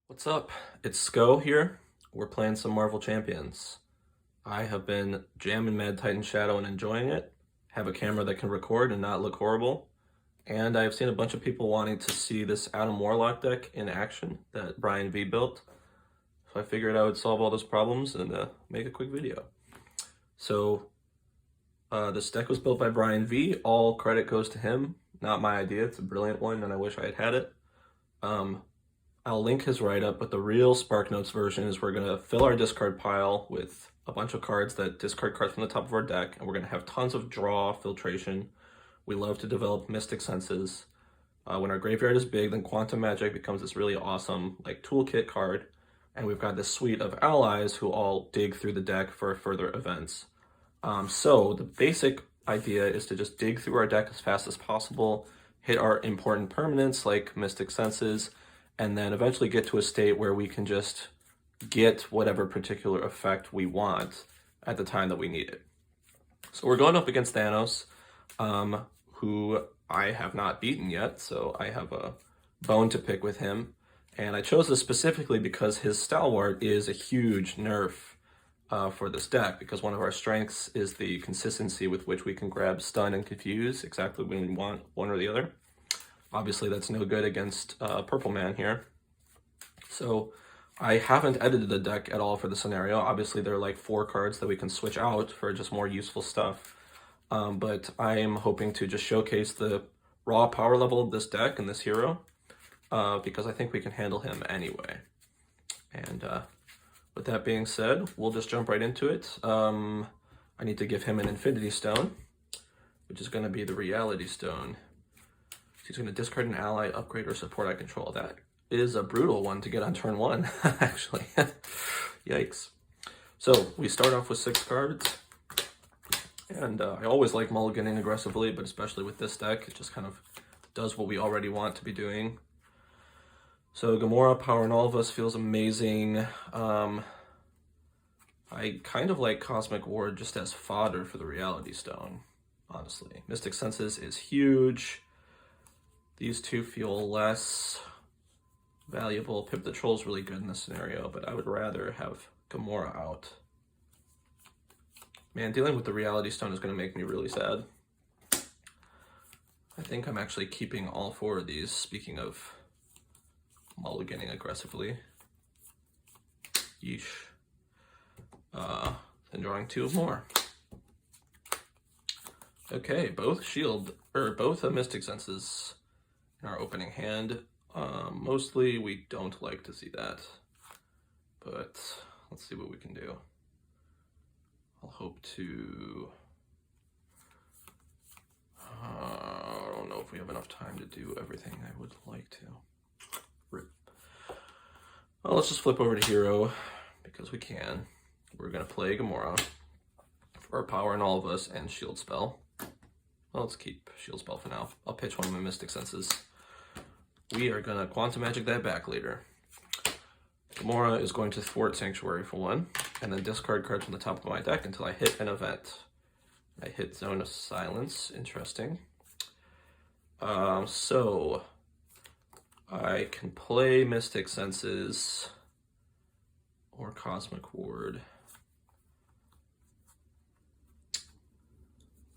What's up? It's Sko here. We're playing some Marvel Champions. I have been jamming Mad Titan Shadow and enjoying it. Have a camera that can record and not look horrible. And I've seen a bunch of people wanting to see this Adam Warlock deck in action that Brian V built. So I figured I would solve all those problems and make a quick video. So this deck was built by Brian V. All credit goes to him. Not my idea. It's a brilliant one and I wish I had had it. I'll link his write-up, but the real SparkNotes version is we're going to fill our discard pile with a bunch of cards that discard cards from the top of our deck, and we're going to have tons of draw filtration. We love to develop Mystic Senses. When our graveyard is big, then Quantum Magic becomes this really awesome like toolkit card, and we've got this suite of allies who all dig through the deck for further events. So the basic idea is to just dig through our deck as fast as possible, hit our important permanents like Mystic Senses, and then eventually get to a state where we can just get whatever particular effect we want at the time that we need it. So we're going up against Thanos, who I have not beaten yet, so I have a bone to pick with him. And I chose this specifically because his Stalwart is a huge nerf for this deck, because one of our strengths is the consistency with which we can grab Stun and Confuse exactly when we want one or the other. Obviously, that's no good against Purple Man here. So I haven't edited the deck at all for the scenario. Obviously, there are like 4 cards that we can switch out for just more useful stuff. But I'm hoping to just showcase the raw power level of this deck and this hero, because I think we can handle him anyway. And with that being said, we'll just jump right into it. I need to give him an Infinity Stone, which is going to be the Reality Stone. He's going to discard an ally, upgrade, or support I control. That is a brutal one to get on turn 1, actually. Yikes. So we start off with 6 cards. And I always like mulliganing aggressively, but especially with this deck, it just kind of does what we already want to be doing. So Gamora, Power in All of Us feels amazing. I kind of like Cosmic Ward just as fodder for the Reality Stone, honestly. Mystic Senses is huge. These two feel less valuable. Pip the Troll is really good in this scenario, but I would rather have Gamora out. Man, dealing with the Reality Stone is going to make me really sad. I think I'm actually keeping all 4 of these, speaking of mulliganing aggressively. Yeesh. And drawing 2 more. Okay, both Mystic Senses in our opening hand. Mostly we don't like to see that, but let's see what we can do. I'll hope to, I don't know if we have enough time to do everything I would like to. Rip. Well, let's just flip over to Hero, because we can. We're going to play Gamora for our Power in All of Us and Shield Spell. Well, let's keep Shield Spell for now. I'll pitch one of my Mystic Senses. We are going to Quantum Magic that back later. Gamora is going to thwart Sanctuary for 1, and then discard cards from the top of my deck until I hit an event. I hit Zone of Silence. Interesting. So I can play Mystic Senses or Cosmic Ward.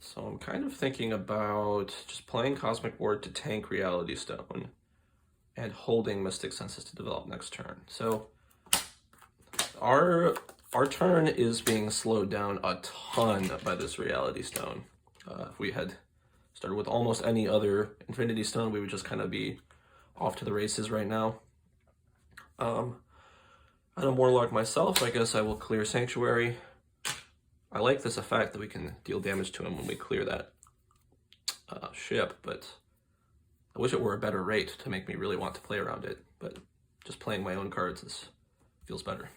So I'm kind of thinking about just playing Cosmic Ward to tank Reality Stone and holding Mystic Senses to develop next turn. So our turn is being slowed down a ton by this Reality Stone. If we had started with almost any other Infinity Stone, we would just kind of be off to the races right now. I'm a Warlock myself. I guess I will clear Sanctuary. I like this effect that we can deal damage to him when we clear that ship, but I wish it were a better rate to make me really want to play around it, but just playing my own cards feels better.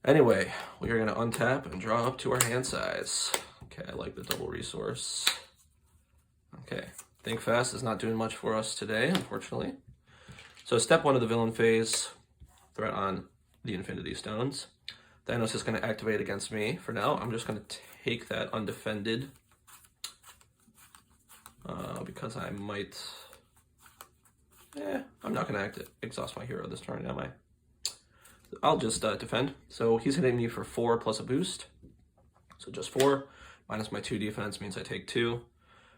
Anyway, we are going to untap and draw up to our hand size. Okay, I like the double resource. Okay, Think Fast is not doing much for us today, unfortunately. So step 1 of the villain phase, threat on the Infinity Stones. Thanos is going to activate against me. For now, I'm just going to take that undefended. Because I might I'm not going to exhaust my hero this turn, am I? I'll just defend. So he's hitting me for 4 plus a boost. So just 4 minus my 2 defense means I take 2.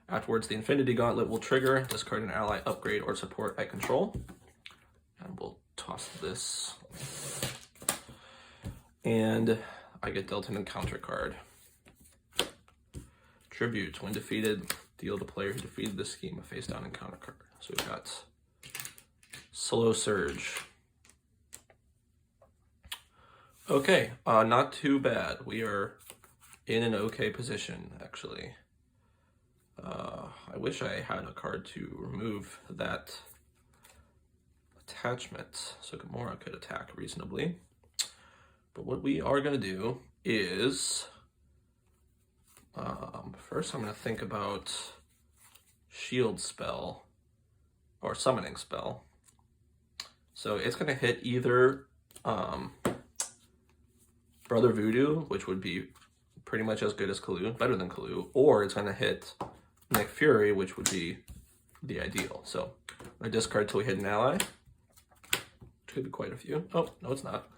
Afterwards, the Infinity Gauntlet will trigger, discard an ally, upgrade, or support I control. And we'll toss this. And I get dealt an encounter card. Tribute. When defeated, deal the player who defeated this scheme a face-down encounter card. So we've got Slow Surge. Okay, not too bad. We are in an okay position, actually. I wish I had a card to remove that attachment so Gamora could attack reasonably. But what we are going to do is, first I'm going to think about shield spell or summoning spell. So it's going to hit either Brother Voodoo, which would be pretty much as good as Kalu, better than Kalu, or it's going to hit Nick Fury, which would be the ideal. So I discard till we hit an ally, which could be quite a few. Oh, no, it's not.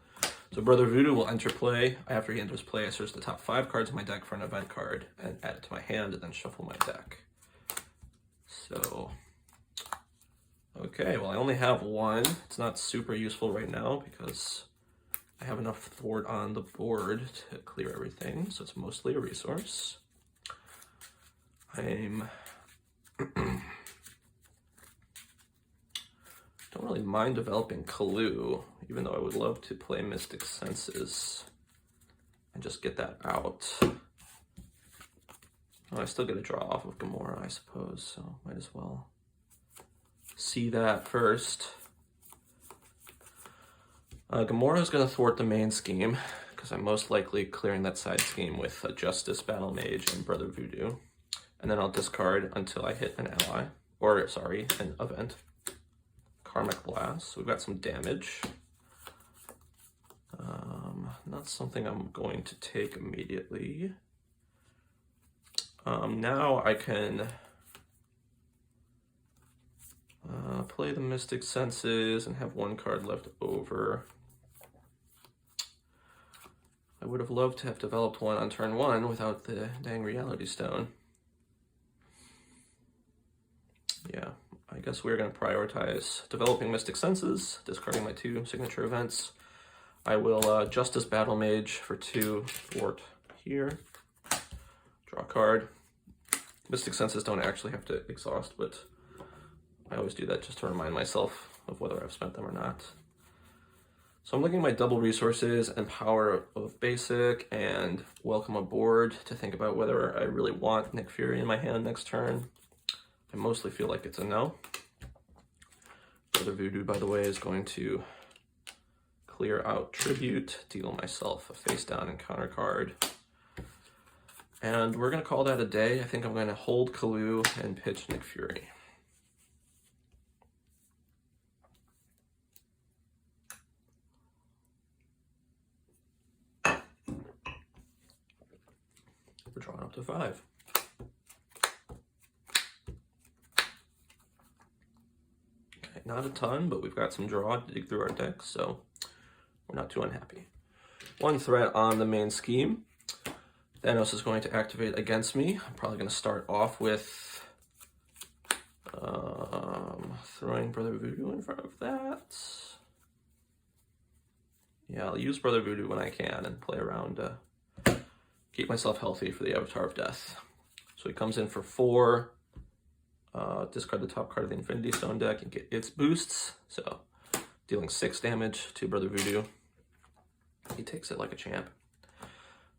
So Brother Voodoo will enter play. After he enters play, I search the top 5 cards of my deck for an event card and add it to my hand and then shuffle my deck. So, okay, well, I only have 1. It's not super useful right now because I have enough thwart on the board to clear everything, so it's mostly a resource. I'm don't really mind developing Kalu, even though I would love to play Mystic Senses and just get that out. Oh, I still get a draw off of Gamora, I suppose, so might as well see that first. Gamora is going to thwart the main scheme, because I'm most likely clearing that side scheme with a Justice, Battle Mage, and Brother Voodoo. And then I'll discard until I hit an ally, or sorry, an event. Karmic Blast. So we've got some damage. Not something I'm going to take immediately. Now I can play the Mystic Senses and have 1 card left over. I would have loved to have developed 1 on turn 1 without the dang Reality Stone. Yeah, I guess we're going to prioritize developing Mystic Senses, discarding my 2 signature events. I will Justice Battle Mage for 2 thwart here. Draw a card. Mystic Senses don't actually have to exhaust, but I always do that just to remind myself of whether I've spent them or not. So I'm looking at my double resources and power of basic and welcome aboard to think about whether I really want Nick Fury in my hand next turn. I mostly feel like it's a no. Brother Voodoo, by the way, is going to clear out Tribute, deal myself a face-down encounter card. And we're going to call that a day. I think I'm going to hold Kalu and pitch Nick Fury. We're drawing up to 5. Okay, not a ton, but we've got some draw to dig through our deck, so we're not too unhappy. 1 threat on the main scheme. Thanos is going to activate against me. I'm probably going to start off with throwing Brother Voodoo in front of that. Yeah, I'll use Brother Voodoo when I can and play around to keep myself healthy for the Avatar of Death. So he comes in for 4. Discard the top card of the Infinity Stone deck and get its boosts. So dealing 6 damage to Brother Voodoo. He takes it like a champ.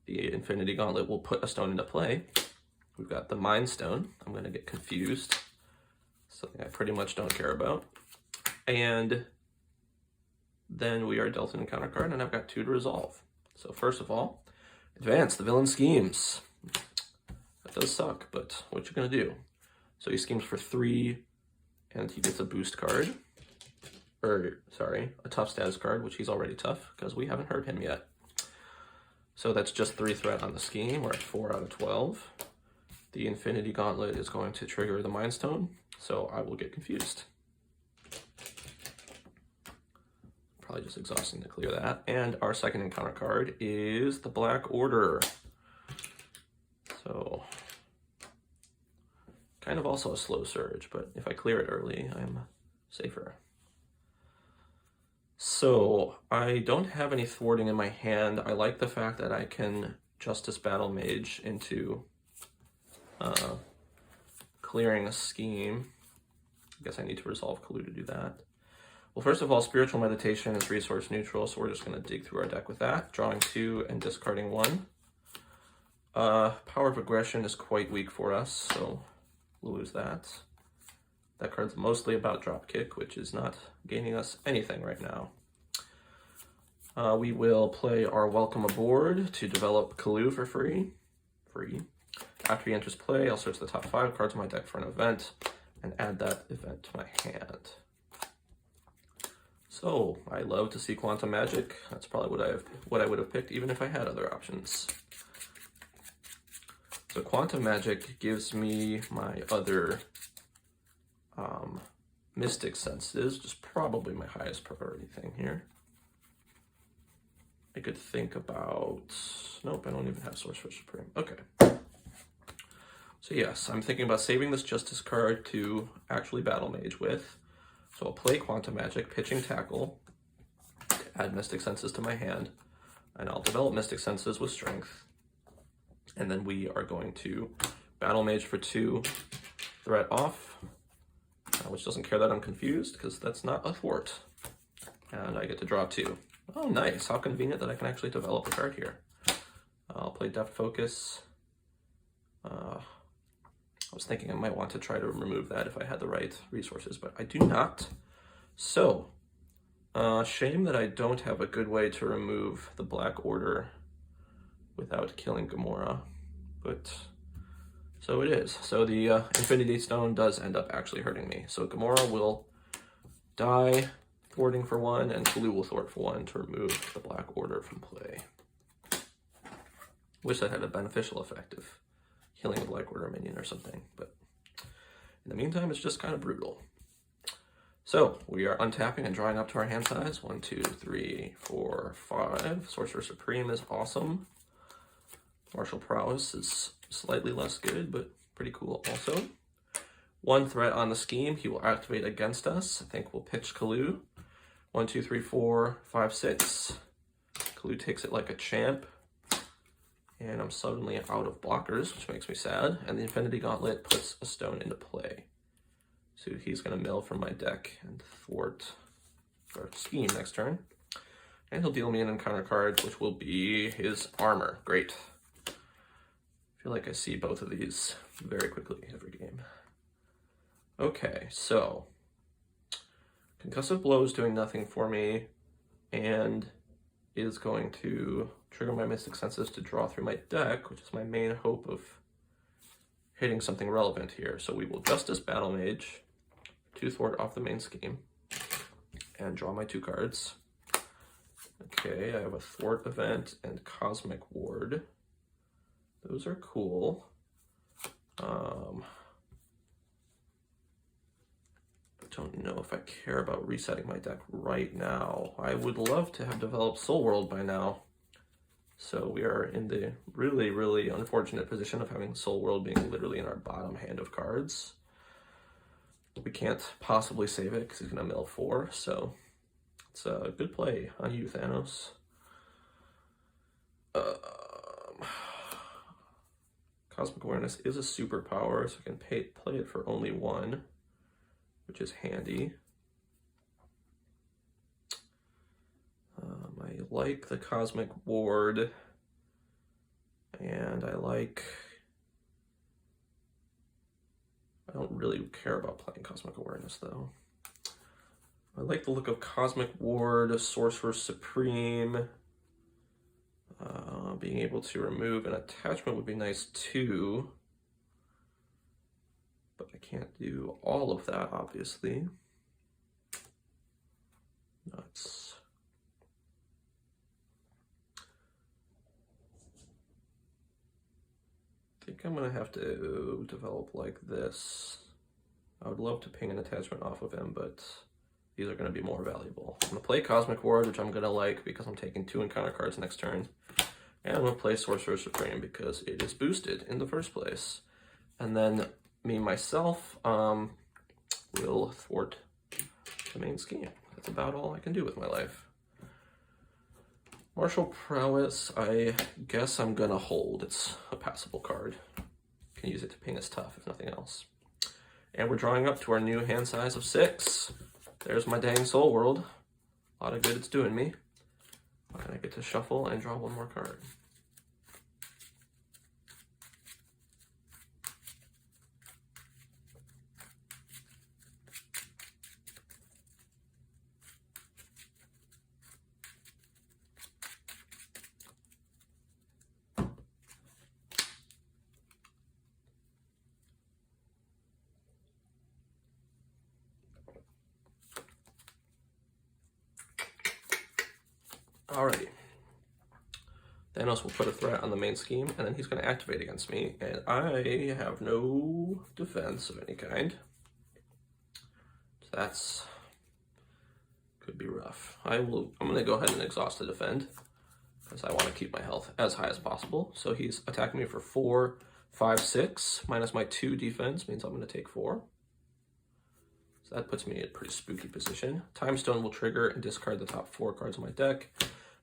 The Infinity Gauntlet will put a stone into play. We've got the Mind Stone. I'm going to get confused. Something I pretty much don't care about. And then we are dealt an encounter card, and I've got 2 to resolve. So first of all, advance the villain schemes. That does suck, but what you going to do? So he schemes for 3, and he gets a boost card. Or, sorry, a tough status card, which he's already tough, because we haven't hurt him yet. So that's just 3 threat on the scheme. We're at 4 out of 12. The Infinity Gauntlet is going to trigger the Mind Stone, so I will get confused. probably just exhausting to clear that. And our second encounter card is the Black Order. So, kind of also a slow surge, but if I clear it early, I'm safer. So, I don't have any thwarting in my hand. I like the fact that I can Justice Battle Mage into clearing a scheme. I guess I need to resolve Kalu to do that. Well, first of all, Spiritual Meditation is resource neutral, so we're just going to dig through our deck with that. Drawing 2 and discarding 1. Power of Aggression is quite weak for us, so we'll lose that. That card's mostly about Dropkick, which is not gaining us anything right now. We will play our Welcome Aboard to develop Kalu for free. After he enters play, I'll search the top 5 cards of my deck for an event and add that event to my hand. So, I love to see Quantum Magic. That's probably what I would have picked even if I had other options. So Quantum Magic gives me my other Mystic Senses, which is probably my highest priority thing here. I could think about... Nope, I don't even have Sorcerer Supreme. Okay. So yes, I'm thinking about saving this Justice card to actually Battle Mage with. So I'll play Quantum Magic, pitching Tackle, to add Mystic Senses to my hand, and I'll develop Mystic Senses with Strength. And then we are going to Battle Mage for 2, threat off, which doesn't care that I'm confused, because that's not a thwart. And I get to draw 2. Oh, nice. How convenient that I can actually develop a card here. I'll play Depth Focus. I was thinking I might want to try to remove that if I had the right resources, but I do not. So, shame that I don't have a good way to remove the Black Order without killing Gamora, but so it is. So the Infinity Stone does end up actually hurting me. So Gamora will die, thwarting for 1, and Kalu will thwart for 1 to remove the Black Order from play. Wish that had a beneficial effect of killing a Black Order minion or something, but in the meantime, it's just kind of brutal. So we are untapping and drawing up to our hand size. 1, 2, 3, 4, 5. Sorcerer Supreme is awesome. Martial Prowess is slightly less good, but pretty cool also. 1 threat on the scheme. He will activate against us. I think we'll pitch Kalu. 1, 2, 3, 4, 5, 6. Kalu takes it like a champ. And I'm suddenly out of blockers, which makes me sad. And the Infinity Gauntlet puts a stone into play. So he's going to mill from my deck and thwart our scheme next turn. And he'll deal me an encounter card, which will be his armor. Great. I feel like I see both of these very quickly every game. Okay, so Concussive Blow is doing nothing for me and is going to trigger my Mystic Senses to draw through my deck, which is my main hope of hitting something relevant here. So we will Justice Battle Mage, 2 thwart off the main scheme, and draw my 2 cards. Okay, I have a thwart event and Cosmic Ward. Those are cool. I don't know if I care about resetting my deck right now. I would love to have developed Soul World by now. So we are in the really, really unfortunate position of having Soul World being literally in our bottom hand of cards. We can't possibly save it because he's going to mill 4, so it's a good play on you, Thanos. Cosmic Awareness is a superpower, so I can play it for only 1, which is handy. I like the Cosmic Ward, and I don't really care about playing Cosmic Awareness, though. I like the look of Cosmic Ward, Sorcerer Supreme. Being able to remove an attachment would be nice, too. But I can't do all of that, obviously. Nuts. I think I'm going to have to develop like this. I would love to ping an attachment off of him, but these are going to be more valuable. I'm going to play Cosmic Ward, which I'm going to like because I'm taking 2 encounter cards next turn. And I'm going to play Sorcerer Supreme because it is boosted in the first place. And then me, myself, will thwart the main scheme. That's about all I can do with my life. Martial Prowess, I guess I'm going to hold. It's a passable card. Can use it to ping as tough, if nothing else. And we're drawing up to our new hand size of 6. There's my dang Soul World. A lot of good it's doing me. And I get to shuffle and draw 1 more card. Alrighty. Thanos will put a threat on the main scheme, and then he's going to activate against me, and I have no defense of any kind. So that's could be rough. I'm going to go ahead and exhaust to defend, because I want to keep my health as high as possible. So he's attacking me for 4, 5, 6, minus my 2 defense means I'm going to take 4. So that puts me in a pretty spooky position. Time Stone will trigger and discard the top 4 cards of my deck.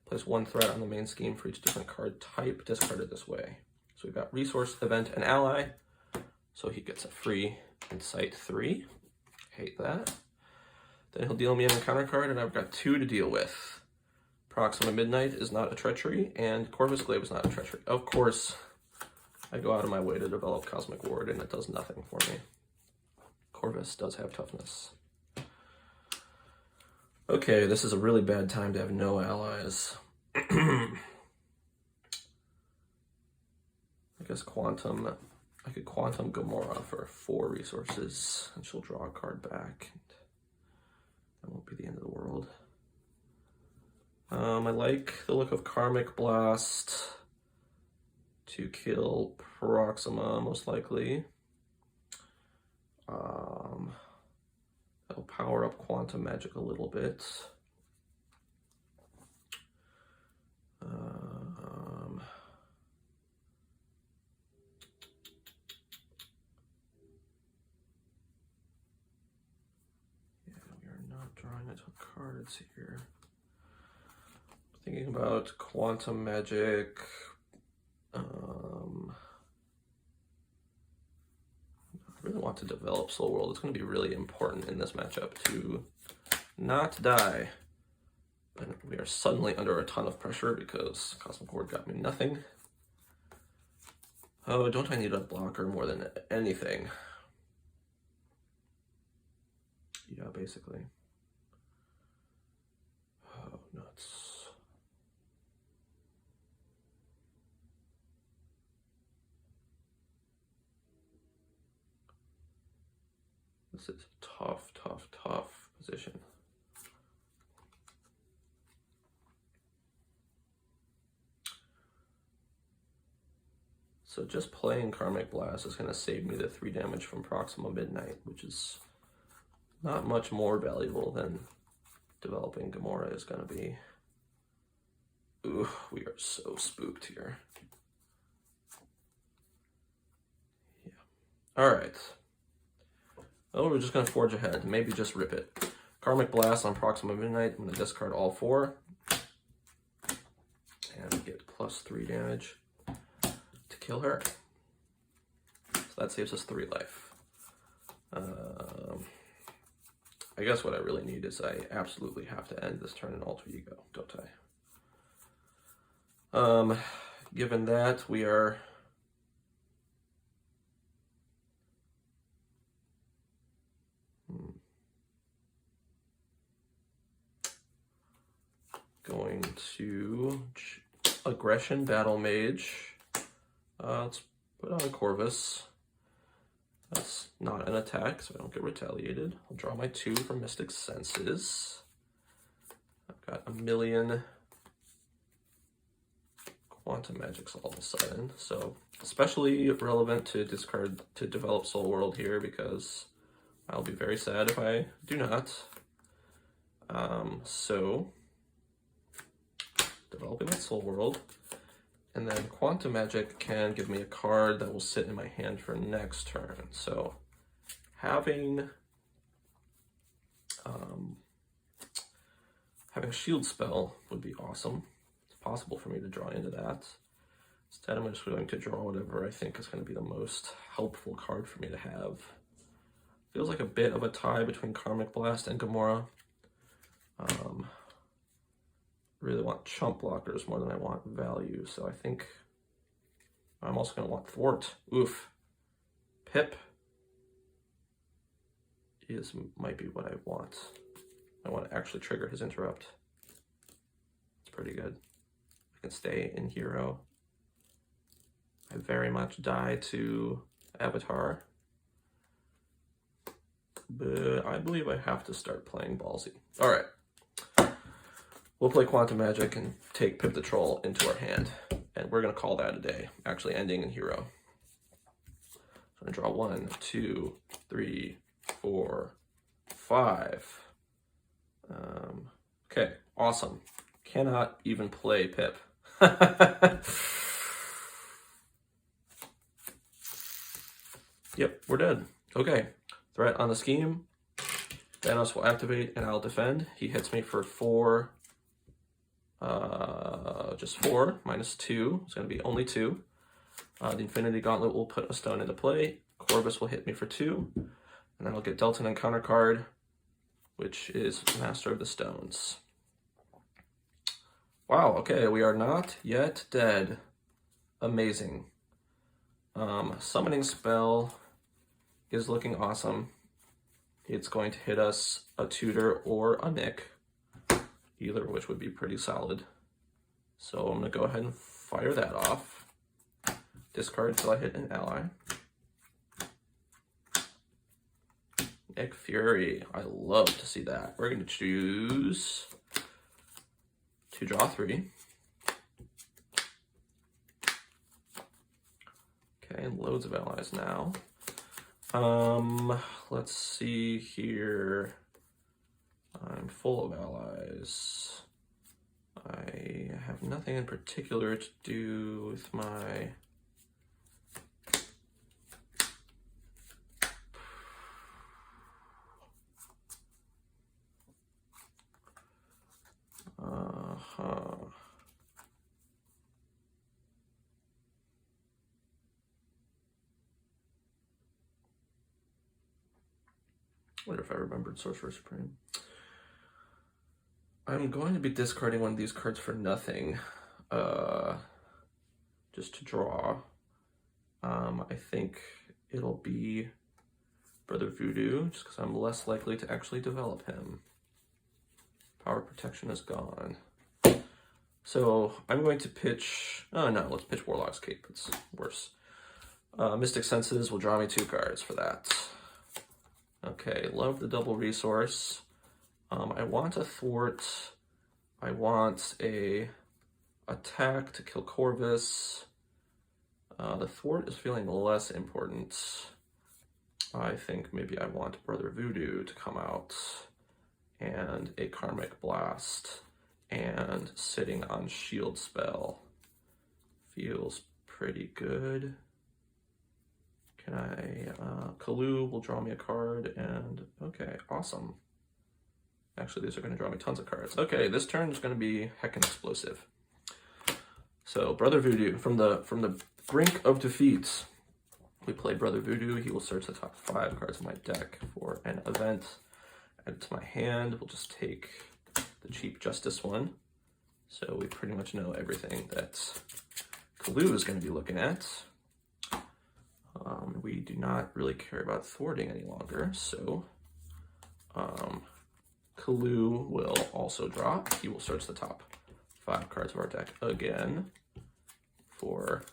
Place 1 threat on the main scheme for each different card type discarded this way. So we've got Resource, Event, and Ally. So he gets a free Insight 3. Hate that. Then he'll deal me an encounter card, and I've got 2 to deal with. Proxima Midnight is not a treachery, and Corvus Glaive is not a treachery. Of course, I go out of my way to develop Cosmic Ward, and it does nothing for me. Corvus does have toughness. Okay, this is a really bad time to have no allies. I guess Quantum, I could Quantum Gamora for 4 resources, and she'll draw a card back. That won't be the end of the world. I like the look of Karmic Blast to kill Proxima, most likely. That'll power up Quantum Magic a little bit. Yeah, we are not drawing a ton of cards here. Thinking about Quantum Magic. I really want to develop Soul World. It's going to be really important in this matchup to not die. But we are suddenly under a ton of pressure because Cosmic Ward got me nothing. Oh, don't I need a blocker more than anything? Yeah, basically. Oh, nuts. This is a tough, tough, tough position. So just playing Karmic Blast is going to save me the 3 damage from Proxima Midnight, which is not much more valuable than developing Gamora is going to be. Ooh, we are so spooked here. Yeah. All right. Oh, we're just going to forge ahead. Maybe just rip it. Karmic Blast on Proxima Midnight. I'm going to discard all 4. And get +3 damage to kill her. So that saves us 3 life. I guess what I really need is I absolutely have to end this turn in Alter Ego, don't I? Given that, we are... going to Aggression, Battle Mage. Let's put on a Corvus. That's not an attack, so I don't get retaliated. I'll draw my 2 from Mystic Senses. I've got a million Quantum Magics all of a sudden, so especially relevant to discard to develop Soul World here because I'll be very sad if I do not. So, developing that Soul World, and then Quantum Magic can give me a card that will sit in my hand for next turn. So, having Shield Spell would be awesome. It's possible for me to draw into that. Instead, I'm just going to draw whatever I think is going to be the most helpful card for me to have. Feels like a bit of a tie between Karmic Blast and Gamora. Really want chump blockers more than I want value, so I think I'm also going to want Thwart. Oof. Pip might be what I want. I want to actually trigger his interrupt. It's pretty good. I can stay in hero. I very much die to Avatar. But I believe I have to start playing Ballsy. Alright. We'll play Quantum Magic and take Pip the Troll into our hand. And we're going to call that a day. Actually ending in hero. So I'm going to draw 1, 2, 3, 4, 5. Okay, awesome. Cannot even play Pip. Yep, we're dead. Okay, threat on the scheme. Thanos will activate and I'll defend. He hits me for 4. Just 4, -2. It's going to be only 2. The Infinity Gauntlet will put a stone into play. Corvus will hit me for 2. And then I'll get dealt an encounter card, which is Master of the Stones. Wow, okay, we are not yet dead. Amazing. Summoning Spell is looking awesome. It's going to hit us a Tutor or a Nick, either of which would be pretty solid. So I'm going to go ahead and fire that off. Discard until I hit an ally. Nick Fury. I love to see that. We're going to choose to draw 3. Okay, and loads of allies now. Let's see here. I'm full of allies. I have nothing in particular to do with my... Wonder if I remembered Sorcerer Supreme. I'm going to be discarding one of these cards for nothing, just to draw. I think it'll be Brother Voodoo, just because I'm less likely to actually develop him. Power Protection is gone. So I'm going to pitch, oh no, let's pitch Warlock's Cape, it's worse. Mystic Senses will draw me 2 cards for that. Okay, love the double resource. I want a Thwart. I want a attack to kill Corvus. The Thwart is feeling less important. I think maybe I want Brother Voodoo to come out and a Karmic Blast and sitting on Shield Spell. Feels pretty good. Can I, Kalu will draw me a card and, okay, awesome. Actually, these are going to draw me tons of cards. Okay, this turn is going to be heckin' explosive. So, Brother Voodoo, from the brink of defeat, we play Brother Voodoo. He will search the top 5 cards of my deck for an event. Add it to my hand. We'll just take the cheap Justice one. So we pretty much know everything that Kalu is going to be looking at. We do not really care about thwarting any longer, so Kalu will also drop. He will search the top 5 cards of our deck again for,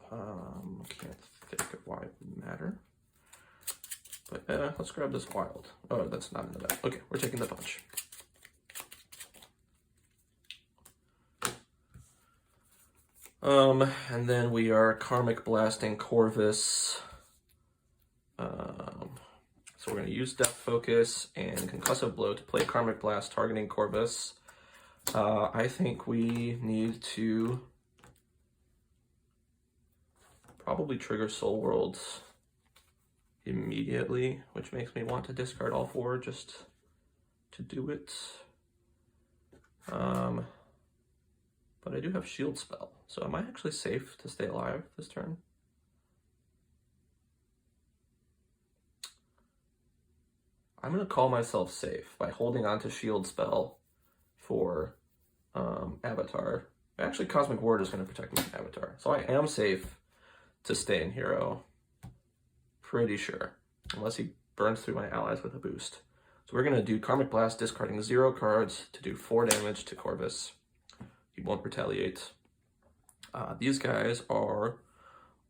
can't think of why it would matter. But let's grab this wild. Oh, that's not in the deck. Okay, we're taking the punch. And then we are Karmic Blasting Corvus. So we're going to use Death Focus and Concussive Blow to play Karmic Blast targeting Corvus. I think we need to probably trigger Soul Worlds immediately, which makes me want to discard all 4 just to do it. But I do have Shield Spell, so am I actually safe to stay alive this turn? I'm going to call myself safe by holding on to Shield Spell for Avatar. Actually, Cosmic Ward is going to protect my Avatar, so I am safe to stay in Hero. Pretty sure, unless he burns through my allies with a boost. So we're going to do Karmic Blast, discarding 0 cards to do 4 damage to Corvus. He won't retaliate. These guys are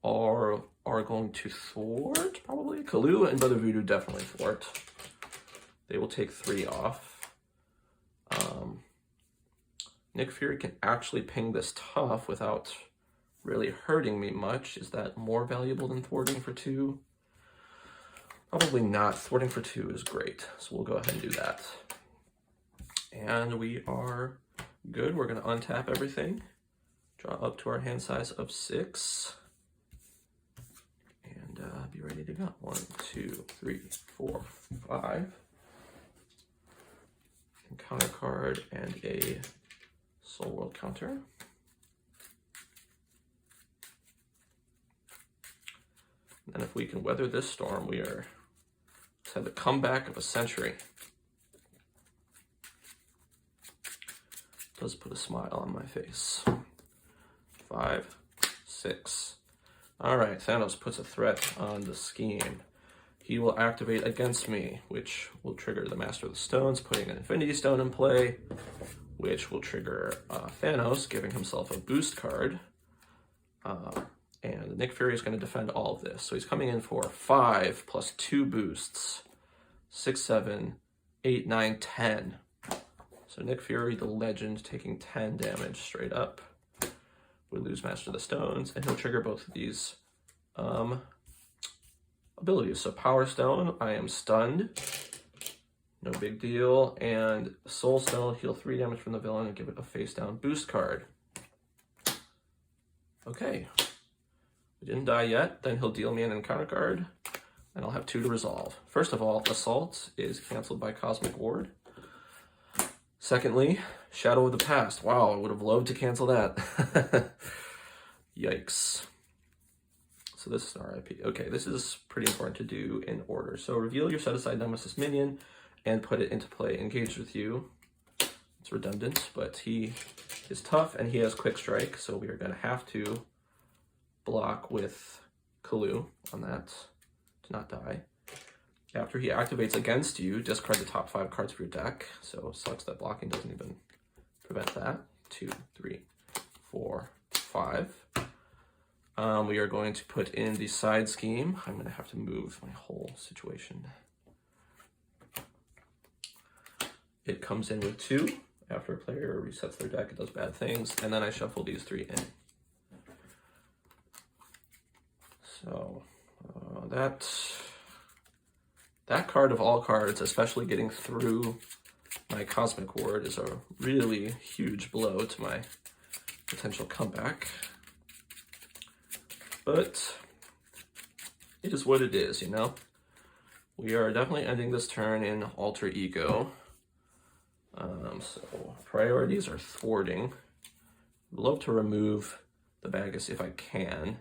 going to thwart, probably. Kalu and Brother Voodoo definitely thwart. They will take 3 off. Nick Fury can actually ping this tough without really hurting me much. Is that more valuable than thwarting for 2? Probably not. Thwarting for 2 is great, so we'll go ahead and do that. And we are good. We're going to untap everything. Draw up to our hand size of 6. And be ready to go. 1, 2, 3, 4, 5. Encounter card and a Soul World counter. And if we can weather this storm, let's have the comeback of a century. Does put a smile on my face. 5, 6. All right, Thanos puts a threat on the scheme. He will activate against me, which will trigger the Master of the Stones, putting an Infinity Stone in play, which will trigger Thanos, giving himself a boost card. And Nick Fury is going to defend all of this. So he's coming in for 5 plus 2 boosts. 6, 7, 8, 9, 10. So Nick Fury, the legend, taking 10 damage straight up. We lose Master of the Stones, and he'll trigger both of these abilities. So Power Stone, I am stunned. No big deal. And Soul Stone, heal 3 damage from the villain and give it a face down boost card. Okay. We didn't die yet. Then he'll deal me an encounter card, and I'll have 2 to resolve. First of all, Assault is canceled by Cosmic Ward. Secondly, Shadow of the Past. Wow, I would have loved to cancel that. Yikes. So this is RIP. Okay, this is pretty important to do in order. So reveal your set-aside Nemesis minion and put it into play. Engaged with you. It's redundant, but he is tough and he has Quick Strike, so we are going to have to block with Kalu on that to not die. After he activates against you, discard the top 5 cards of your deck. So it sucks that blocking doesn't even prevent that. 2, 3, 4, 5. We are going to put in the side scheme. I'm going to have to move my whole situation. It comes in with 2. After a player resets their deck, it does bad things. And then I shuffle these 3 in. So that card of all cards, especially getting through my Cosmic Ward, is a really huge blow to my potential comeback. But it is what it is, you know? We are definitely ending this turn in Alter Ego. So priorities are thwarting. I'd love to remove the Magus if I can.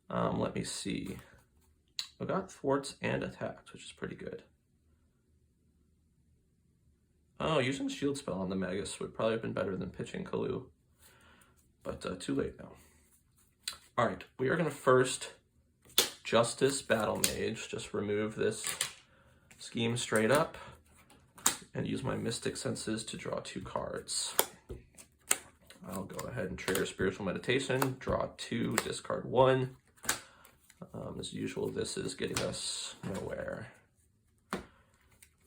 Let me see. I got thwarts and attacks, which is pretty good. Oh, using Shield Spell on the Magus would probably have been better than pitching Kalu. But too late now. Alright, we are going to first Justice Battle Mage. Just remove this scheme straight up. And use my Mystic Senses to draw 2 cards. I'll go ahead and trigger Spiritual Meditation. Draw 2, discard 1. As usual, this is getting us nowhere.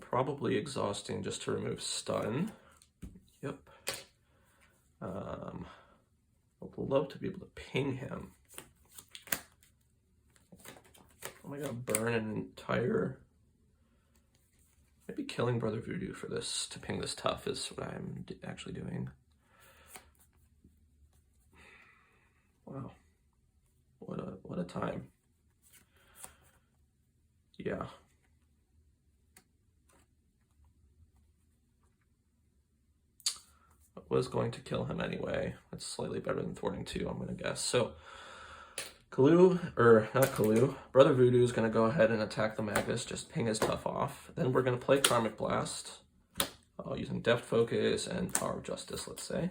Probably exhausting just to remove stun. Yep. I would love to be able to ping him. Am I going to burn an entire Maybe killing Brother Voodoo for this, to ping this tough, is what I'm actually doing. Wow. What a time. Yeah. I was going to kill him anyway. That's slightly better than thwarting 2, I'm going to guess. So, Brother Voodoo is going to go ahead and attack the Magus, just ping his tough off. Then we're going to play Karmic Blast, using Deft Focus and Power of Justice, let's say.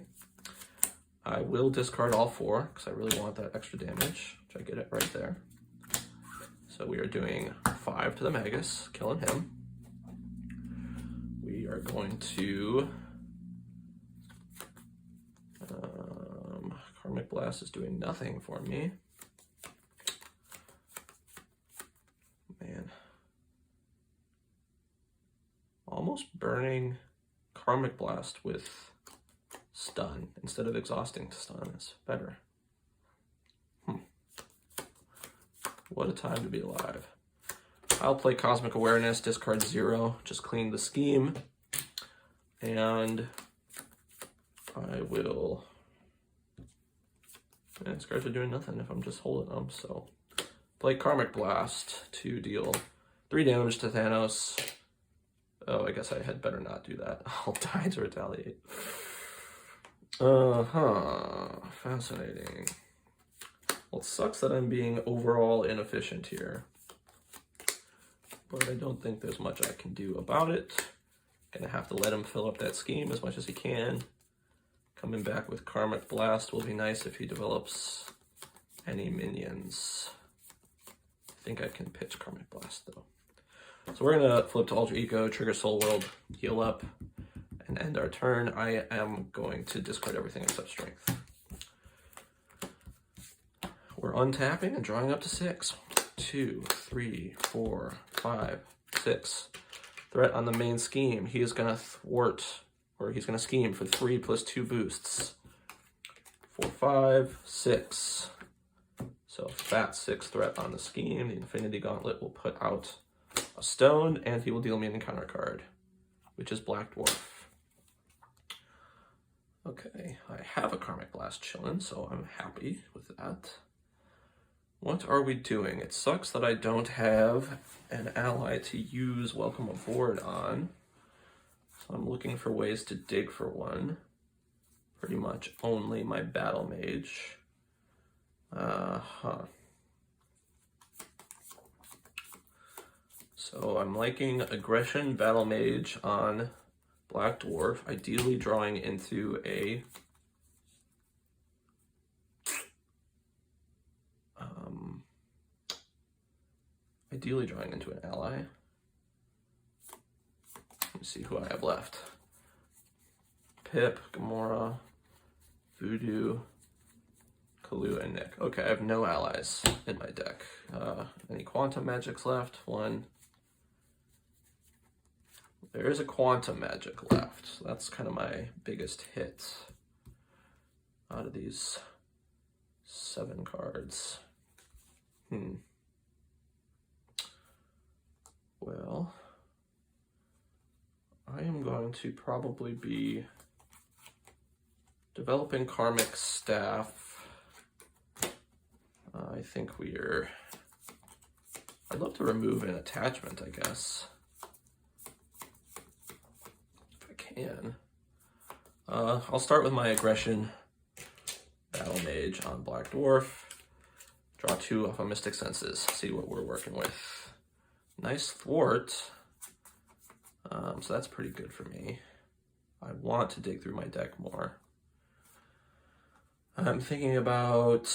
I will discard all 4, because I really want that extra damage, which I get it right there. So we are doing 5 to the Magus, killing him. We are going to... Karmic Blast is doing nothing for me. Man. Almost burning Karmic Blast with stun instead of exhausting to stun is better. What a time to be alive. I'll play Cosmic Awareness, discard 0, just clean the scheme. And I will... And these cards are doing nothing if I'm just holding them, so... Play Karmic Blast to deal 3 damage to Thanos. Oh, I guess I had better not do that. I'll die to retaliate. Fascinating. Well, it sucks that I'm being overall inefficient here. But I don't think there's much I can do about it. Gonna have to let him fill up that scheme as much as he can. Coming back with Karmic Blast will be nice if he develops any minions. I think I can pitch Karmic Blast though. So we're gonna flip to Alter Ego, trigger Soul World, heal up, and end our turn. I am going to discard everything except Strength. We're untapping and drawing up to 6. 2, 3, 4, 5, 6. Threat on the main scheme. He is gonna thwart, or he's gonna scheme for 3 plus 2 boosts. 4, 5, 6. So fat 6 threat on the scheme. The Infinity Gauntlet will put out a stone, and he will deal me an encounter card, which is Black Dwarf. Okay, I have a Karmic Blast chillin', so I'm happy with that. What are we doing? It sucks that I don't have an ally to use Welcome Aboard on. So I'm looking for ways to dig for one. Pretty much only my Battle Mage. So I'm liking Aggression Battle Mage on Black Dwarf, ideally drawing into a an ally. Let me see who I have left. Pip, Gamora, Voodoo, Kalu, and Nick. Okay, I have no allies in my deck. Any Quantum Magics left? 1. There is a Quantum Magic left. So that's kind of my biggest hit out of these 7 cards. Well, I am going to probably be developing Karmic Staff. I think I'd love to remove an attachment, I guess. If I can. I'll start with my Aggression Battle Mage on Black Dwarf. Draw 2 off of Mystic Senses. See what we're working with. Nice thwart. So that's pretty good for me. I want to dig through my deck more. I'm thinking about...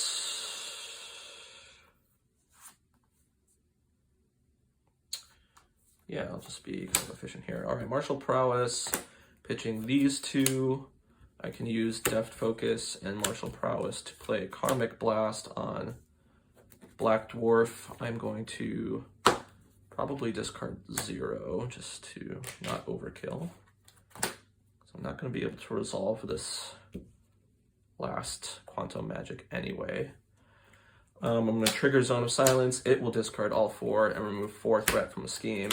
Yeah, I'll just be kind of efficient here. All right, Martial Prowess. Pitching these 2. I can use Deft Focus and Martial Prowess to play Karmic Blast on Black Dwarf. I'm going to probably discard 0 just to not overkill. So I'm not going to be able to resolve this last Quantum Magic anyway. I'm going to trigger Zone of Silence. It will discard all 4 and remove 4 threat from the scheme.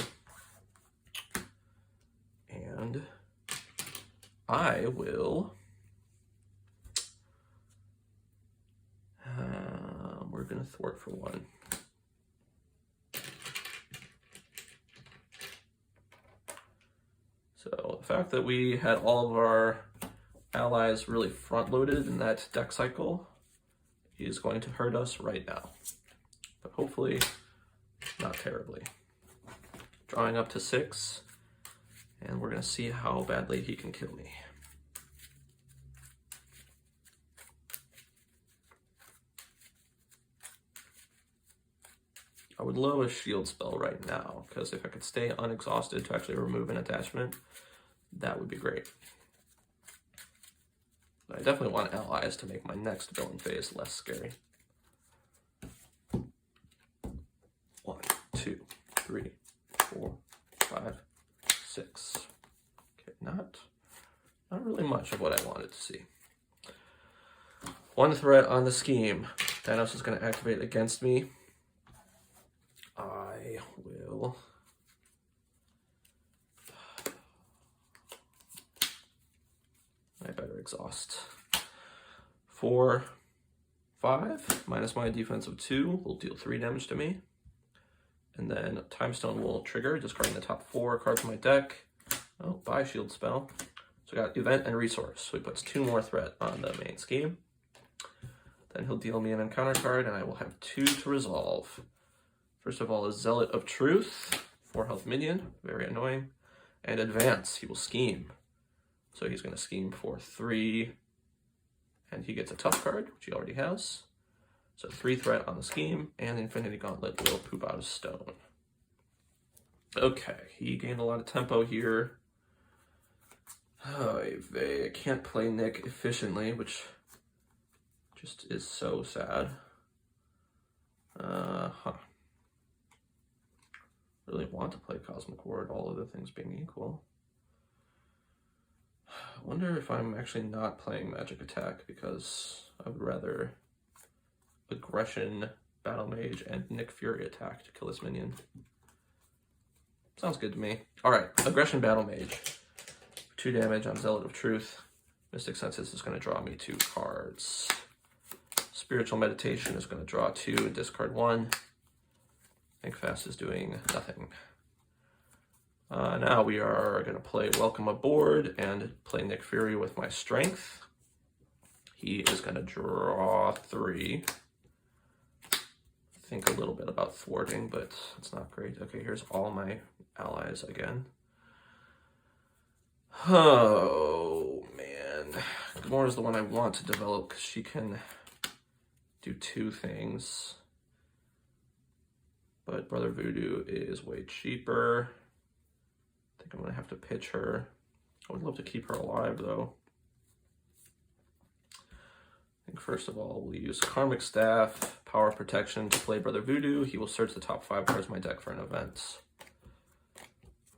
I will... we're going to thwart for 1. So the fact that we had all of our allies really front-loaded in that deck cycle is going to hurt us right now. But hopefully not terribly. Drawing up to 6, and we're going to see how badly he can kill me. I would love a shield spell right now, because if I could stay unexhausted to actually remove an attachment, that would be great. But I definitely want allies to make my next villain phase less scary. 1, 2, 3, 4, 5, 6. Okay, not really much of what I wanted to see. 1 threat on the scheme. Thanos is going to activate against me. I will... I better exhaust. 4, 5, minus my defense of 2 will deal 3 damage to me. And then Time Stone will trigger, discarding the top 4 cards from my deck. Oh, buy shield spell. So I got event and resource. So he puts 2 more threat on the main scheme. Then he'll deal me an encounter card, and I will have 2 to resolve. First of all, is Zealot of Truth, 4 health minion, very annoying. And advance, he will scheme. So he's going to scheme for 3, and he gets a tough card, which he already has. So 3 threat on the scheme, and Infinity Gauntlet will poop out a stone. Okay, he gained a lot of tempo here. Oh, I can't play Nick efficiently, which just is so sad. Really want to play Cosmic Ward, all other things being equal. I wonder if I'm actually not playing Magic Attack, because I would rather Aggression, Battle Mage, and Nick Fury attack to kill this minion. Sounds good to me. Alright, Aggression, Battle Mage. 2 damage on Zealot of Truth. Mystic Senses is going to draw me 2 cards. Spiritual Meditation is going to draw 2 and discard 1. Think Fast is doing nothing. Now we are going to play Welcome Aboard and play Nick Fury with my Strength. He is going to draw 3. Think a little bit about thwarting, but it's not great. Okay, here's all my allies again. Oh, man. Gamora is the one I want to develop because she can do 2 things. But Brother Voodoo is way cheaper. I think I'm going to have to pitch her. I would love to keep her alive, though. I think first of all, we'll use Karmic Staff, Power Protection to play Brother Voodoo. He will search the top 5 cards of my deck for an event.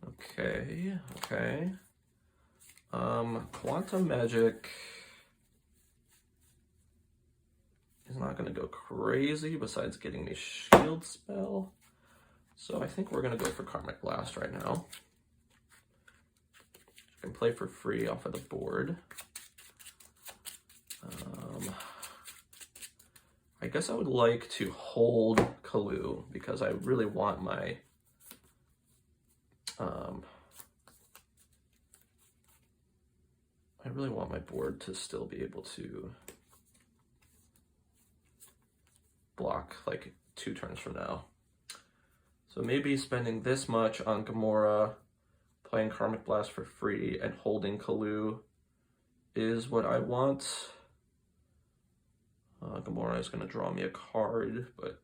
Okay, okay. Quantum Magic is not going to go crazy besides getting me Shield Spell. So I think we're going to go for Karmic Blast right now. I can play for free off of the board. I guess I would like to hold Kalu because I really want my board to still be able to block like 2 turns from now. So maybe spending this much on Gamora, playing Karmic Blast for free, and holding Kalu is what I want. Gamora is going to draw me a card, but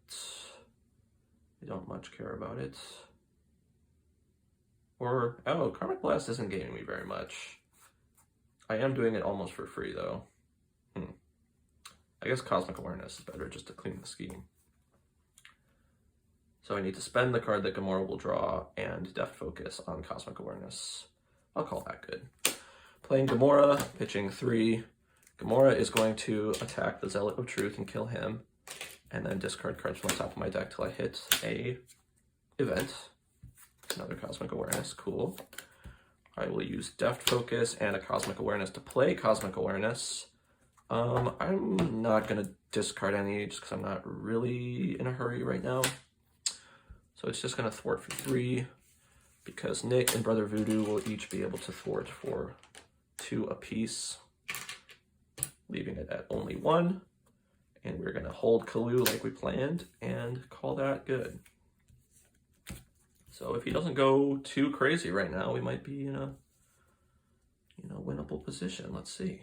I don't much care about it. Or, oh, Karmic Blast isn't gaining me very much. I am doing it almost for free, though. I guess Cosmic Awareness is better just to clean the scheme. So I need to spend the card that Gamora will draw and Deft Focus on Cosmic Awareness. I'll call that good. Playing Gamora, pitching 3. Gamora is going to attack the Zealot of Truth and kill him, and then discard cards from the top of my deck till I hit a event. Another Cosmic Awareness, cool. I will use Deft Focus and a Cosmic Awareness to play Cosmic Awareness. I'm not going to discard any just because I'm not really in a hurry right now. So it's just going to thwart for 3 because Nick and Brother Voodoo will each be able to thwart for 2 apiece, leaving it at only 1. And we're going to hold Kalu like we planned and call that good. So if he doesn't go too crazy right now, we might be in a winnable position. Let's see.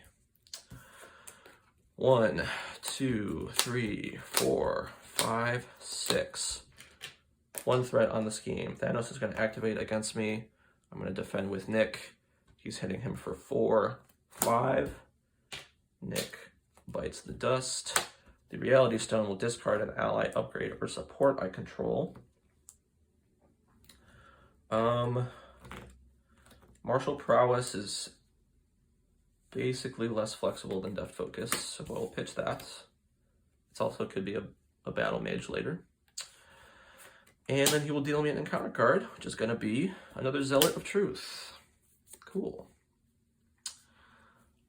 1, 2, 3, 4, 5, 6. 1 threat on the scheme. Thanos is going to activate against me. I'm going to defend with Nick. He's hitting him for 4, 5. Nick bites the dust. The Reality Stone will discard an ally, upgrade, or support I control. Martial Prowess is basically less flexible than Deft Focus, so we'll pitch that. It also could be a Battle Mage later. And then he will deal me an encounter card, which is going to be another Zealot of Truth. Cool.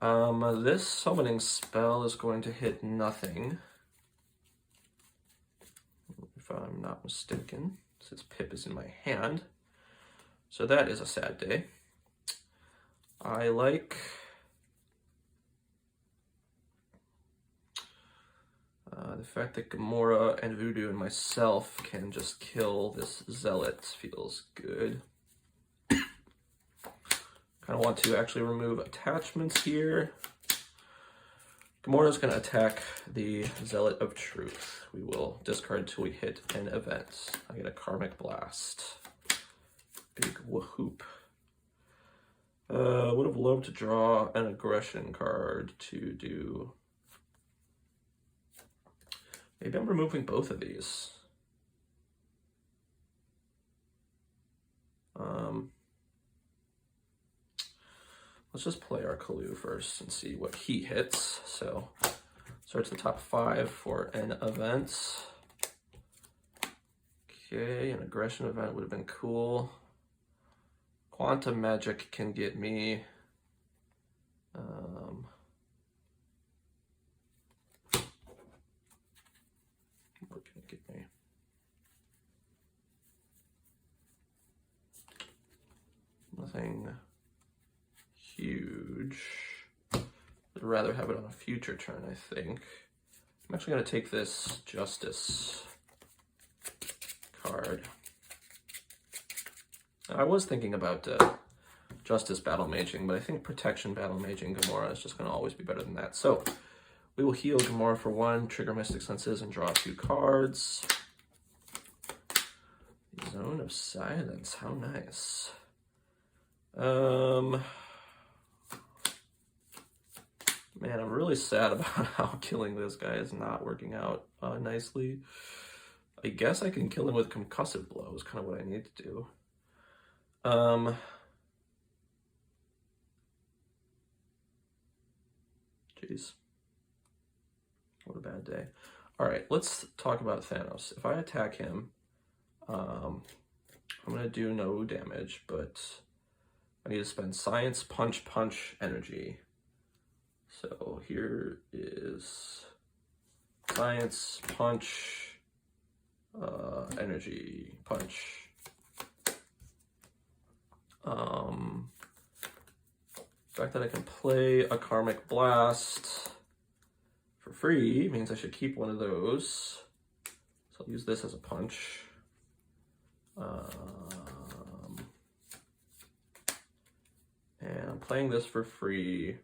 This summoning spell is going to hit nothing, if I'm not mistaken, since Pip is in my hand. So that is a sad day. I like the fact that Gamora and Voodoo and myself can just kill this Zealot feels good. Kind of want to actually remove attachments here. Gamora's going to attack the Zealot of Truth. We will discard until we hit an event. I get a Karmic Blast. Big whoop. Would have loved to draw an aggression card to do. Maybe I'm removing both of these. Let's just play our Kalu first and see what he hits. So, starts the top 5 for an event. Okay, an aggression event would have been cool. Quantum Magic can get me. What can it get me? Nothing huge. I'd rather have it on a future turn, I think. I'm actually going to take this Justice card. I was thinking about Justice Battle Maging, but I think Protection Battle Maging Gamora is just going to always be better than that. So we will heal Gamora for 1, trigger Mystic Senses, and draw 2 cards. Zone of Silence, how nice. Man, I'm really sad about how killing this guy is not working out nicely. I guess I can kill him with Concussive Blow is kind of what I need to do. Jeez. What a bad day. All right, let's talk about Thanos. If I attack him, I'm going to do no damage, but I need to spend Science, Punch, Energy. So here is Science, Punch, Energy, Punch. The fact that I can play a Karmic Blast for free means I should keep one of those. So I'll use this as a punch. And I'm playing this for free,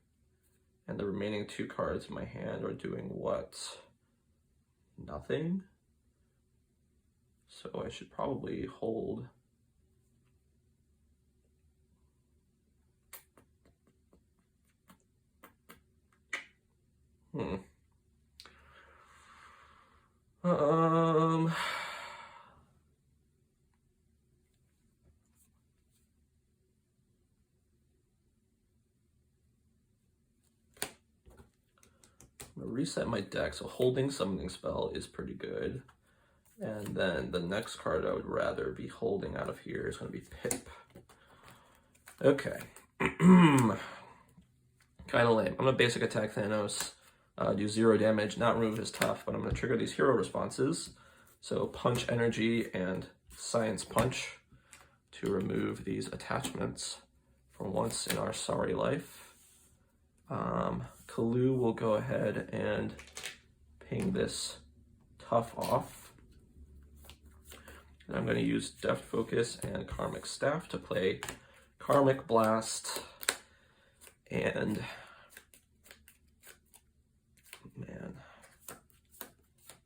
and the remaining 2 cards in my hand are doing what? Nothing? So I should probably hold. I'm gonna reset my deck, so holding Summoning Spell is pretty good. And then the next card I would rather be holding out of here is going to be Pip. Okay. Kind of lame. I'm going to basic attack Thanos, do 0 damage, not remove his tough, but I'm going to trigger these hero responses. So punch energy and science punch to remove these attachments for once in our sorry life. Kalu will go ahead and ping this tough off. And I'm going to use Deft Focus and Karmic Staff to play Karmic Blast. And man,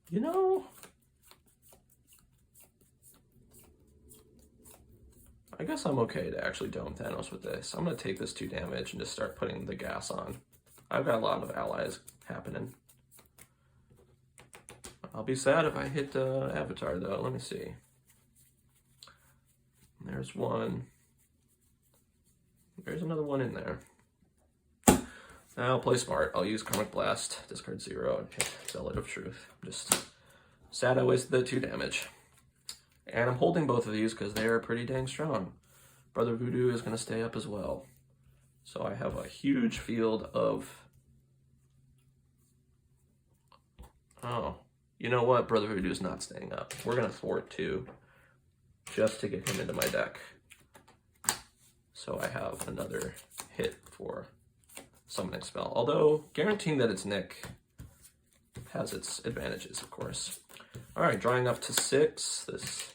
you know, I guess I'm okay to actually dome Thanos with this. I'm going to take this 2 damage and just start putting the gas on. I've got a lot of allies happening. I'll be sad if I hit Avatar, though. Let me see. There's one. There's another one in there. I'll play smart. I'll use Karmic Blast, discard 0, and hit Zealot of Truth. I'm just sad I wasted the 2 damage. And I'm holding both of these because they are pretty dang strong. Brother Voodoo is going to stay up as well. So I have a huge field of... Oh, you know what? Brother Voodoo is not staying up. We're going to thwart 2 just to get him into my deck. So I have another hit for summoning spell. Although, guaranteeing that it's Nick has its advantages, of course. Alright, drawing up to 6. This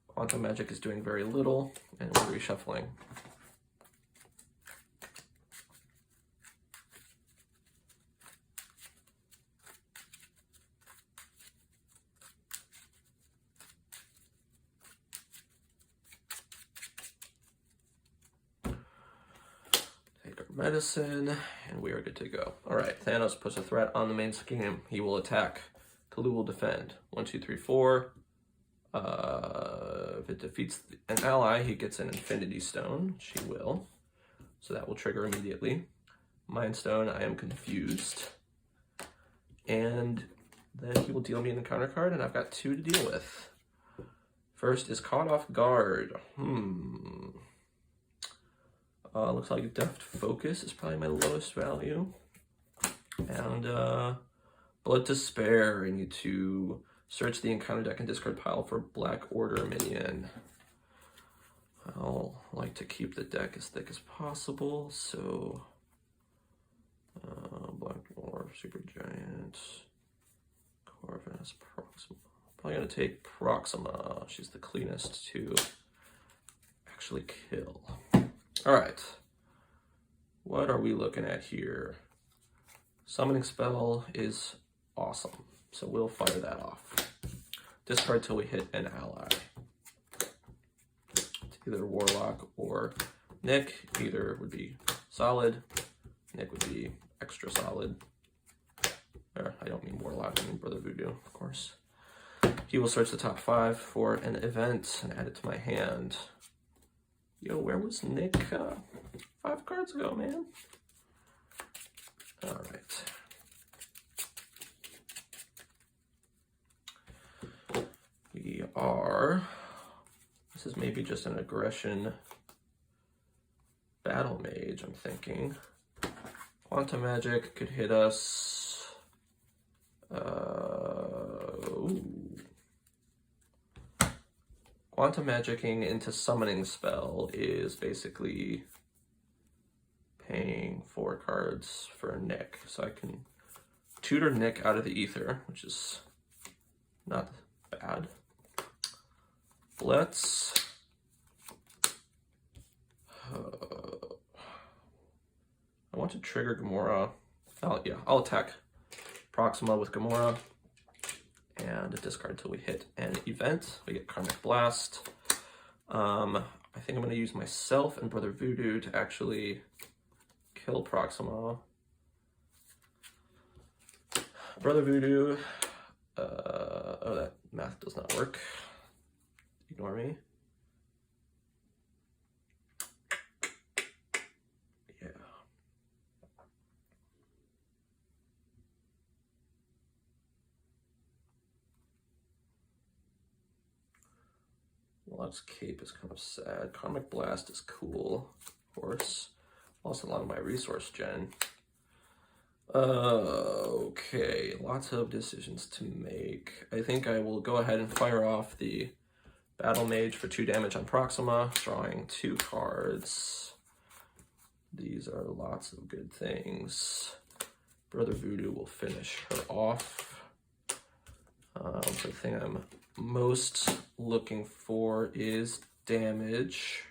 Quantum Magic is doing very little, and we're reshuffling. Medicine, and we are good to go. Alright, Thanos puts a threat on the main scheme. He will attack. Kalu will defend. 1, 2, 3, 4. If it defeats an ally, he gets an Infinity Stone. She will. So that will trigger immediately. Mind Stone, I am confused. And then he will deal me an encounter card, and I've got 2 to deal with. First is Caught Off Guard. Looks like Deft Focus is probably my lowest value. And Blood to Spare. I need to search the encounter deck and discard pile for Black Order minion. I'll like to keep the deck as thick as possible, so Black Dwarf, Super Giant, Corvus, Proxima. Probably gonna take Proxima. She's the cleanest to actually kill. Alright, what are we looking at here? Summoning spell is awesome, so we'll fire that off. Discard till we hit an ally. It's either Warlock or Nick. Either would be solid. Nick would be extra solid. I don't mean Warlock, I mean Brother Voodoo, of course. He will search the top 5 for an event and add it to my hand. Yo, where was Nick 5 cards ago, man? Alright. We are... This is maybe just an aggression battle mage, I'm thinking. Quantum Magic could hit us... Quantum Magicking into Summoning Spell is basically paying 4 cards for Nick. So I can tutor Nick out of the ether, which is not bad. Let's... I want to trigger Gamora. I'll attack Proxima with Gamora. And discard until we hit an event. We get Karmic Blast. I think I'm going to use myself and Brother Voodoo to actually kill Proxima. Brother Voodoo. Oh, that math does not work. Ignore me. Yeah. Warlock's cape is kind of sad. Karmic Blast is cool. of course. Lost a lot of my resource gen. Okay, lots of decisions to make. I think I will go ahead and fire off the Battle Mage for 2 damage on Proxima, drawing 2 cards. These are lots of good things. Brother Voodoo will finish her off. The thing I'm most looking for is damage,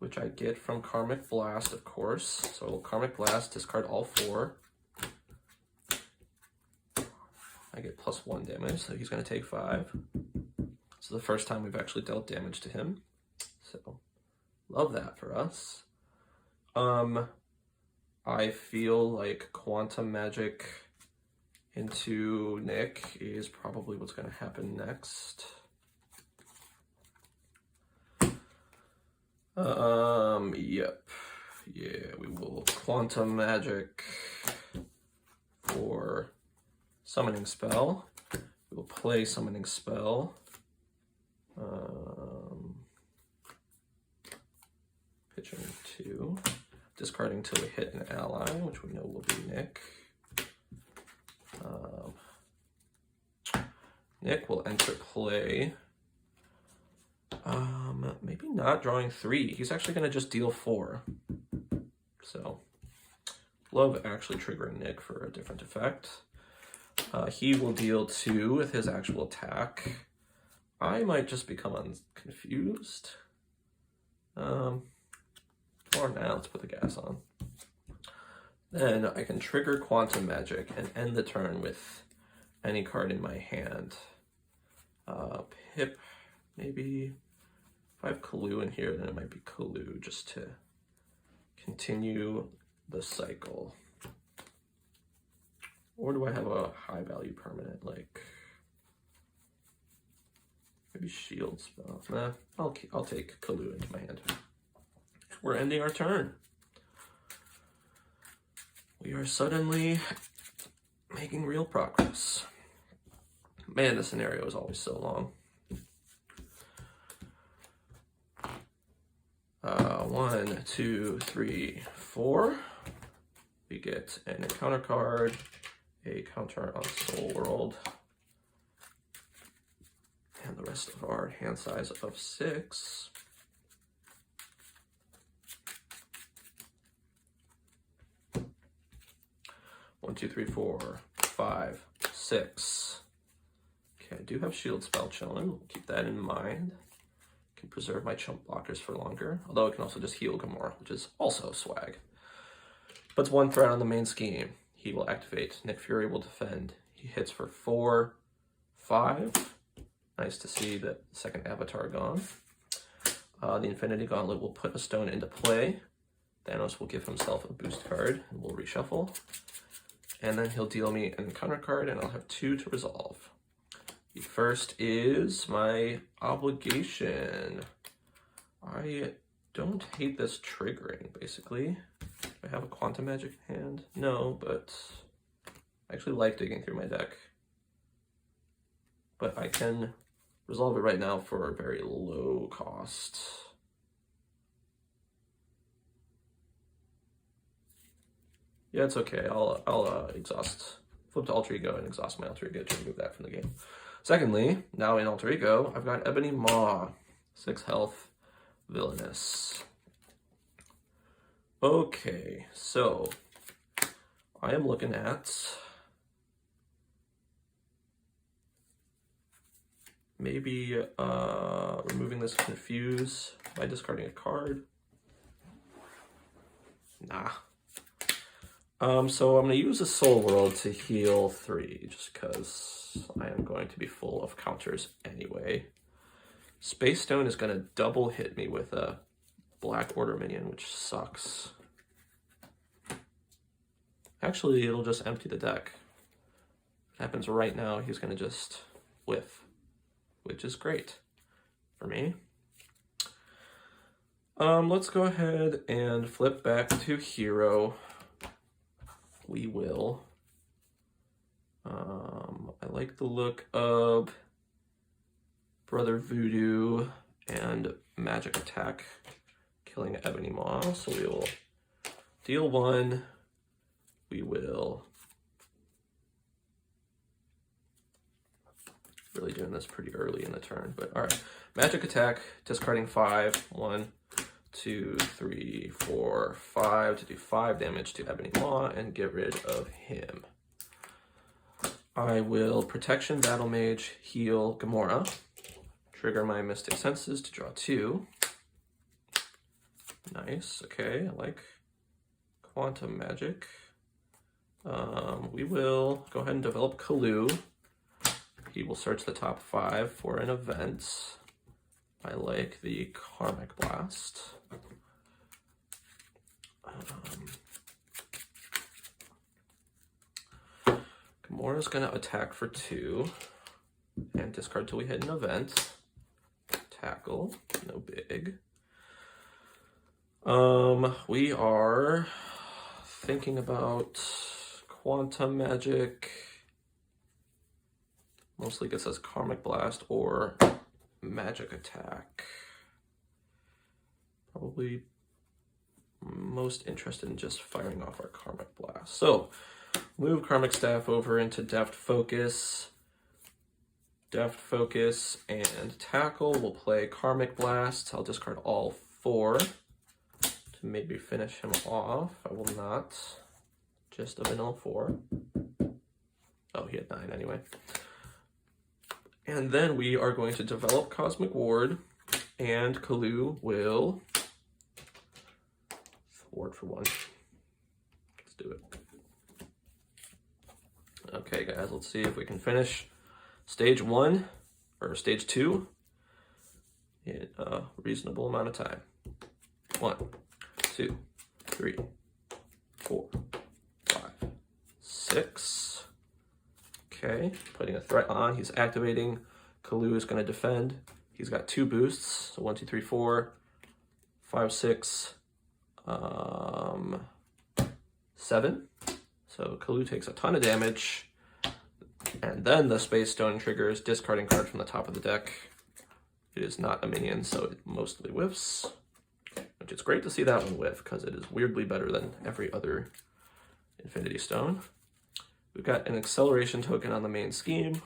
which I get from Karmic Blast, of course. So Karmic Blast, discard all 4. I get +1 damage, so he's going to take 5. This is the first time we've actually dealt damage to him. So, love that for us. I feel like Quantum Magic into Nick is probably what's going to happen next. Yep. Yeah, we will Quantum Magic for Summoning Spell. We will play Summoning Spell. Pitching 2. Discarding till we hit an ally, which we know will be Nick. Nick will enter play. Maybe not drawing 3. He's actually going to just deal 4. So, love actually triggering Nick for a different effect. He will deal 2 with his actual attack. I might just become confused. Or now, let's put the gas on. Then I can trigger Quantum Magic and end the turn with any card in my hand. Pip, maybe. If I have Kalu in here, then it might be Kalu just to continue the cycle. Or do I have a high value permanent, like maybe Shield Spell? Nah, I'll take Kalu into my hand. We're ending our turn. We are suddenly making real progress. Man, the scenario is always so long. 1, 2, 3, 4. We get an encounter card, a counter on Soul World, and the rest of our hand size of 6. One, 2, 3, 4, 5, 6. Okay, I do have Shield Spell chilling. We'll keep that in mind. Can preserve my chump blockers for longer, although it can also just heal Gamora, which is also swag. Puts 1 threat on the main scheme. He will activate. Nick Fury will defend. He hits for 4, 5. Nice to see that second avatar gone. The Infinity Gauntlet will put a stone into play. Thanos will give himself a boost card, and we'll reshuffle. And then he'll deal me an encounter card, and I'll have 2 to resolve. The first is my obligation. I don't hate this triggering, basically. Do I have a Quantum Magic hand? No, but I actually like digging through my deck. But I can resolve it right now for a very low cost. Yeah, it's okay. I'll exhaust. Flip to Alter Ego and exhaust my Alter Ego to remove that from the game. Secondly, now in Alter Ego, I've got Ebony Maw, 6 health, villainous. Okay, so I am looking at maybe removing this Confuse by discarding a card. Nah. So I'm going to use a Soul World to heal 3, just because I am going to be full of counters anyway. Space Stone is going to double hit me with a Black Order minion, which sucks. Actually, it'll just empty the deck. If it happens right now, he's going to just whiff, which is great for me. Let's go ahead and flip back to Hero. We will. I like the look of Brother Voodoo and Magic Attack killing Ebony Maw. So we will deal 1. We will... Really doing this pretty early in the turn, but all right. Magic attack, discarding 5. 1, 2, 3, 4, 5 to do 5 damage to Ebony Maw and get rid of him. I will Protection, Battle Mage, heal Gamora. Trigger my Mystic Senses to draw 2. Nice, okay, I like Quantum Magic. We will go ahead and develop Kalu. He will search the top 5 for an event. I like the Karmic Blast. Gamora's going to attack for 2 and discard till we hit an event. Tackle, no big. We are thinking about Quantum Magic. Mostly gets us Karmic Blast or Magic Attack. Probably most interested in just firing off our Karmic Blast. So, move Karmic Staff over into Deft Focus. Deft Focus and Tackle. We'll play Karmic Blast. I'll discard all 4 to maybe finish him off. I will not. Just a vanilla 4. Oh, he had 9 anyway. And then we are going to develop Cosmic Ward, and Kalu will thwart for 1. Let's do it. Okay, guys, let's see if we can finish stage 1 or stage 2 in a reasonable amount of time. 1, 2, 3, 4, 5, 6. Okay, putting a threat on. He's activating. Kalu is going to defend. He's got 2 boosts. So 1, 2, 3, 4, 5, 6, 7. So Kalu takes a ton of damage. And then the Space Stone triggers, discarding card from the top of the deck. It is not a minion, so it mostly whiffs. Which is great to see that one whiff, because it is weirdly better than every other Infinity Stone. We've got an acceleration token on the main scheme.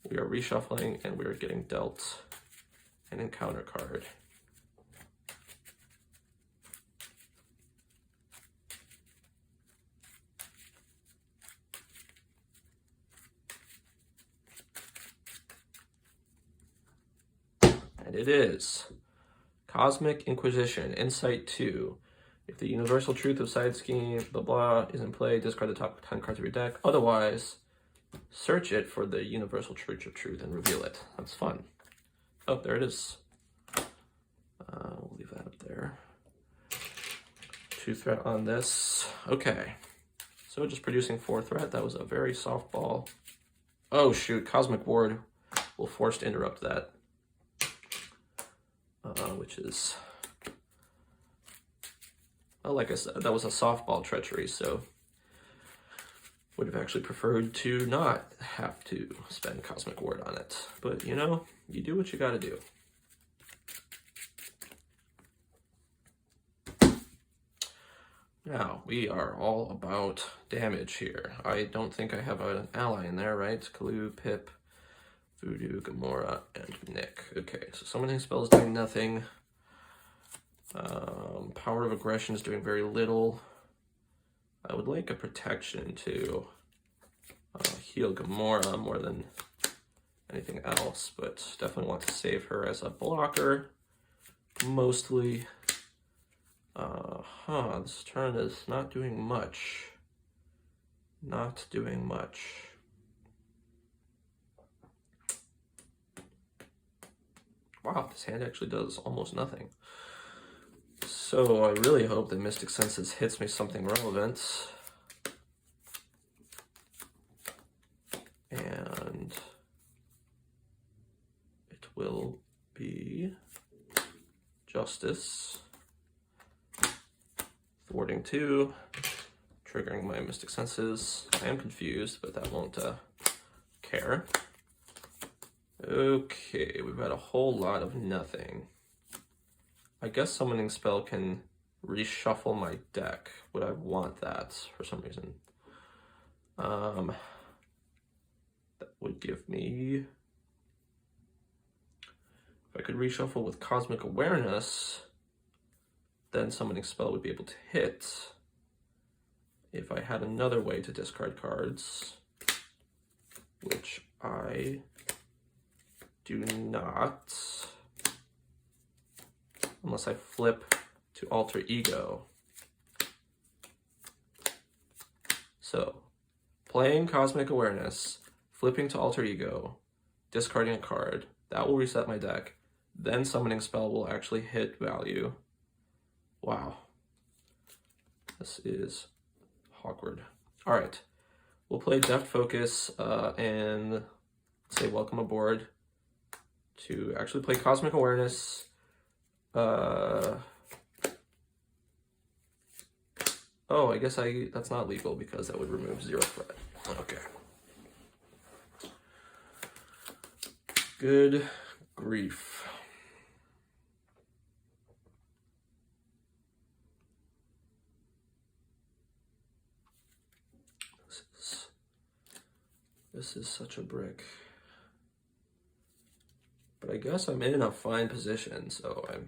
We are reshuffling and we are getting dealt an encounter card. And it is Cosmic Inquisition, Insight 2. If the universal truth of side scheme, blah blah, is in play, discard the top 10 cards of your deck. Otherwise, search it for the universal truth of truth and reveal it. That's fun. Oh, there it is. We'll leave that up there. 2 threat on this. Okay. So just producing 4 threat. That was a very softball. Oh shoot, Cosmic Ward will force to interrupt that. Which is... Well, like I said, that was a softball treachery, so would have actually preferred to not have to spend Cosmic Ward on it. But, you know, you do what you gotta do. Now, we are all about damage here. I don't think I have an ally in there, right? Kalu, Pip, Voodoo, Gamora, and Nick. Okay, so summoning spells doing nothing. Power of Aggression is doing very little. I would like a protection to heal Gamora more than anything else, but definitely want to save her as a blocker, mostly. This turn is not doing much. Not doing much. Wow, this hand actually does almost nothing. So I really hope that Mystic Senses hits me something relevant. And it will be Justice. Thwarting 2, triggering my Mystic Senses. I am confused, but that won't care. Okay, we've got a whole lot of nothing. I guess summoning spell can reshuffle my deck. Would I want that for some reason? That would give me... If I could reshuffle with Cosmic Awareness, then summoning spell would be able to hit. If I had another way to discard cards, which I do not, unless I flip to Alter Ego. So, playing Cosmic Awareness, flipping to Alter Ego, discarding a card, that will reset my deck. Then summoning spell will actually hit value. Wow. This is awkward. All right. We'll play Deft Focus and say welcome aboard to actually play Cosmic Awareness. Oh, I guess that's not legal because that would remove 0 threat. Okay. Good grief. This is such a brick. But I guess I'm in a fine position, so I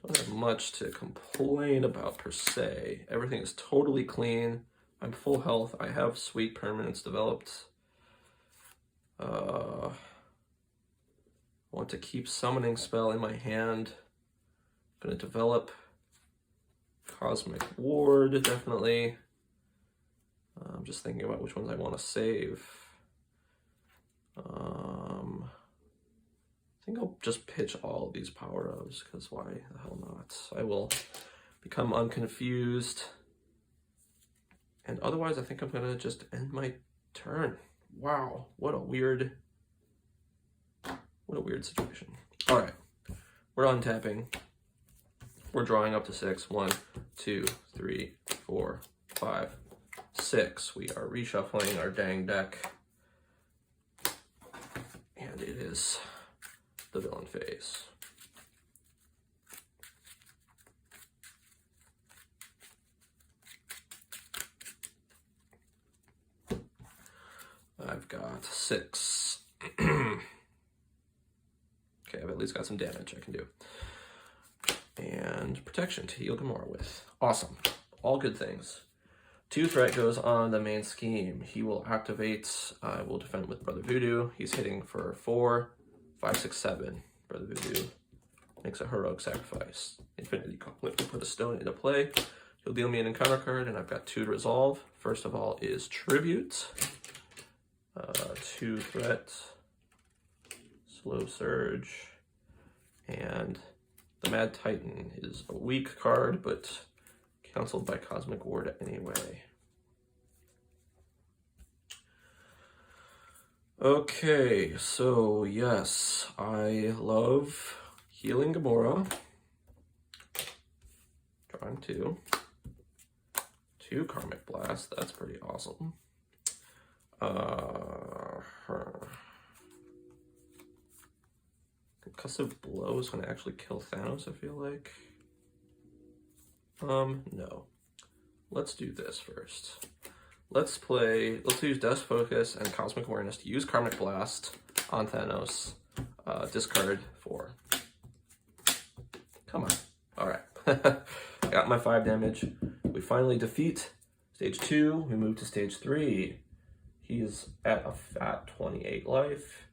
don't have much to complain about per se. Everything is totally clean. I'm full health. I have sweet permanents developed. I want to keep summoning spell in my hand. I'm gonna develop Cosmic Ward, definitely. I'm just thinking about which ones I want to save. I think I'll just pitch all of these power-ups, because why the hell not? I will become unconfused. And otherwise, I think I'm going to just end my turn. Wow, what a weird situation. All right, we're untapping. We're drawing up to 6. 1, 2, 3, 4, 5, 6. We are reshuffling our dang deck. And it is the villain phase. I've got 6. Okay, I've at least got some damage I can do. And protection to heal Gamora with. Awesome. All good things. 2 threat goes on the main scheme. He will activate, I will defend with Brother Voodoo. He's hitting for 4, 5, 6, 7. Brother Voodoo makes a heroic sacrifice. Infinity Gauntlet will put a stone into play. He'll deal me an encounter card, and I've got 2 to resolve. First of all is Tribute. 2 threat. Slow Surge. And the Mad Titan is a weak card, but canceled by Cosmic Ward anyway. Okay, so yes, I love healing Gamora. Drawing 2. 2 Karmic Blast, that's pretty awesome. Concussive Blow is going to actually kill Thanos, I feel like. No. Let's do this first. Let's use Deft Focus and Cosmic Awareness to use Karmic Blast on Thanos. Discard 4. Come on. Alright. Got my 5 damage. We finally defeat stage 2. We move to stage 3. He's at a fat 28 life.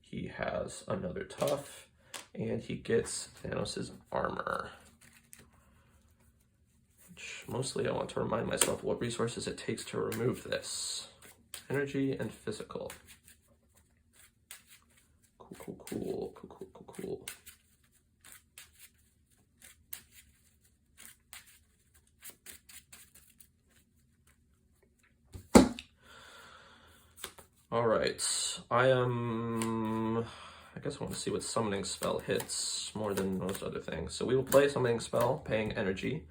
He has another tough. And he gets Thanos' armor. Mostly I want to remind myself what resources it takes to remove this. Energy and physical. Cool. All right, I guess I want to see what summoning spell hits more than most other things. So we will play summoning spell, paying energy.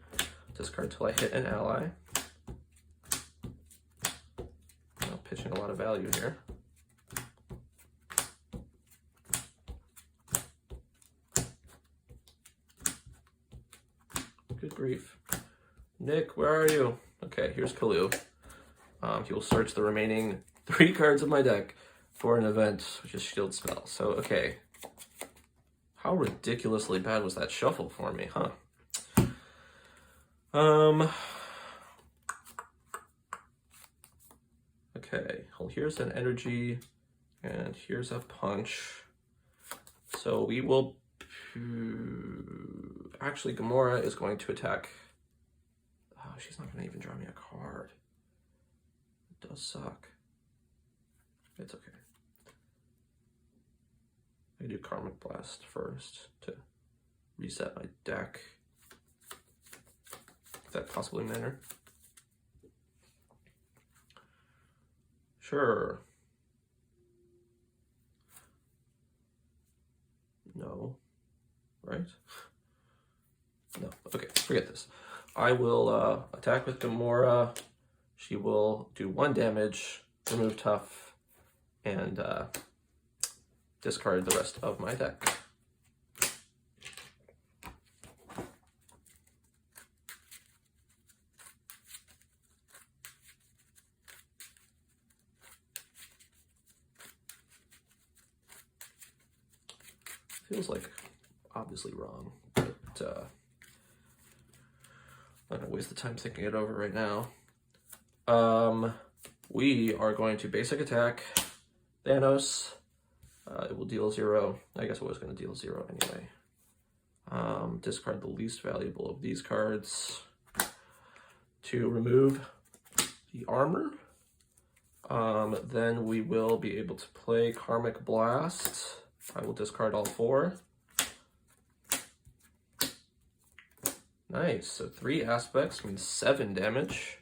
Discard till I hit an ally. Now pitching a lot of value here. grief. Nick, where are you? Okay, here's Kalu. He will search the remaining 3 cards of my deck for an event, which is shield spell. So, okay. How ridiculously bad was that shuffle for me, huh? Okay, well, here's an energy, and here's a punch. So we will... Actually, Gamora is going to attack... Oh, she's not going to even draw me a card. It does suck. It's okay. I do Karmic Blast first to reset my deck. If that possibly matter. Sure. No. Right? No. Okay, forget this. I will attack with Gamora. She will do 1 damage, remove tough, and discard the rest of my deck. Feels like obviously wrong, but I'm not gonna waste the time thinking it over right now. We are going to basic attack Thanos. It will deal 0. I guess it was going to deal 0 anyway. Discard the least valuable of these cards to remove the armor. Then we will be able to play Karmic Blast. I will discard all 4. Nice, so 3 aspects means 7 damage.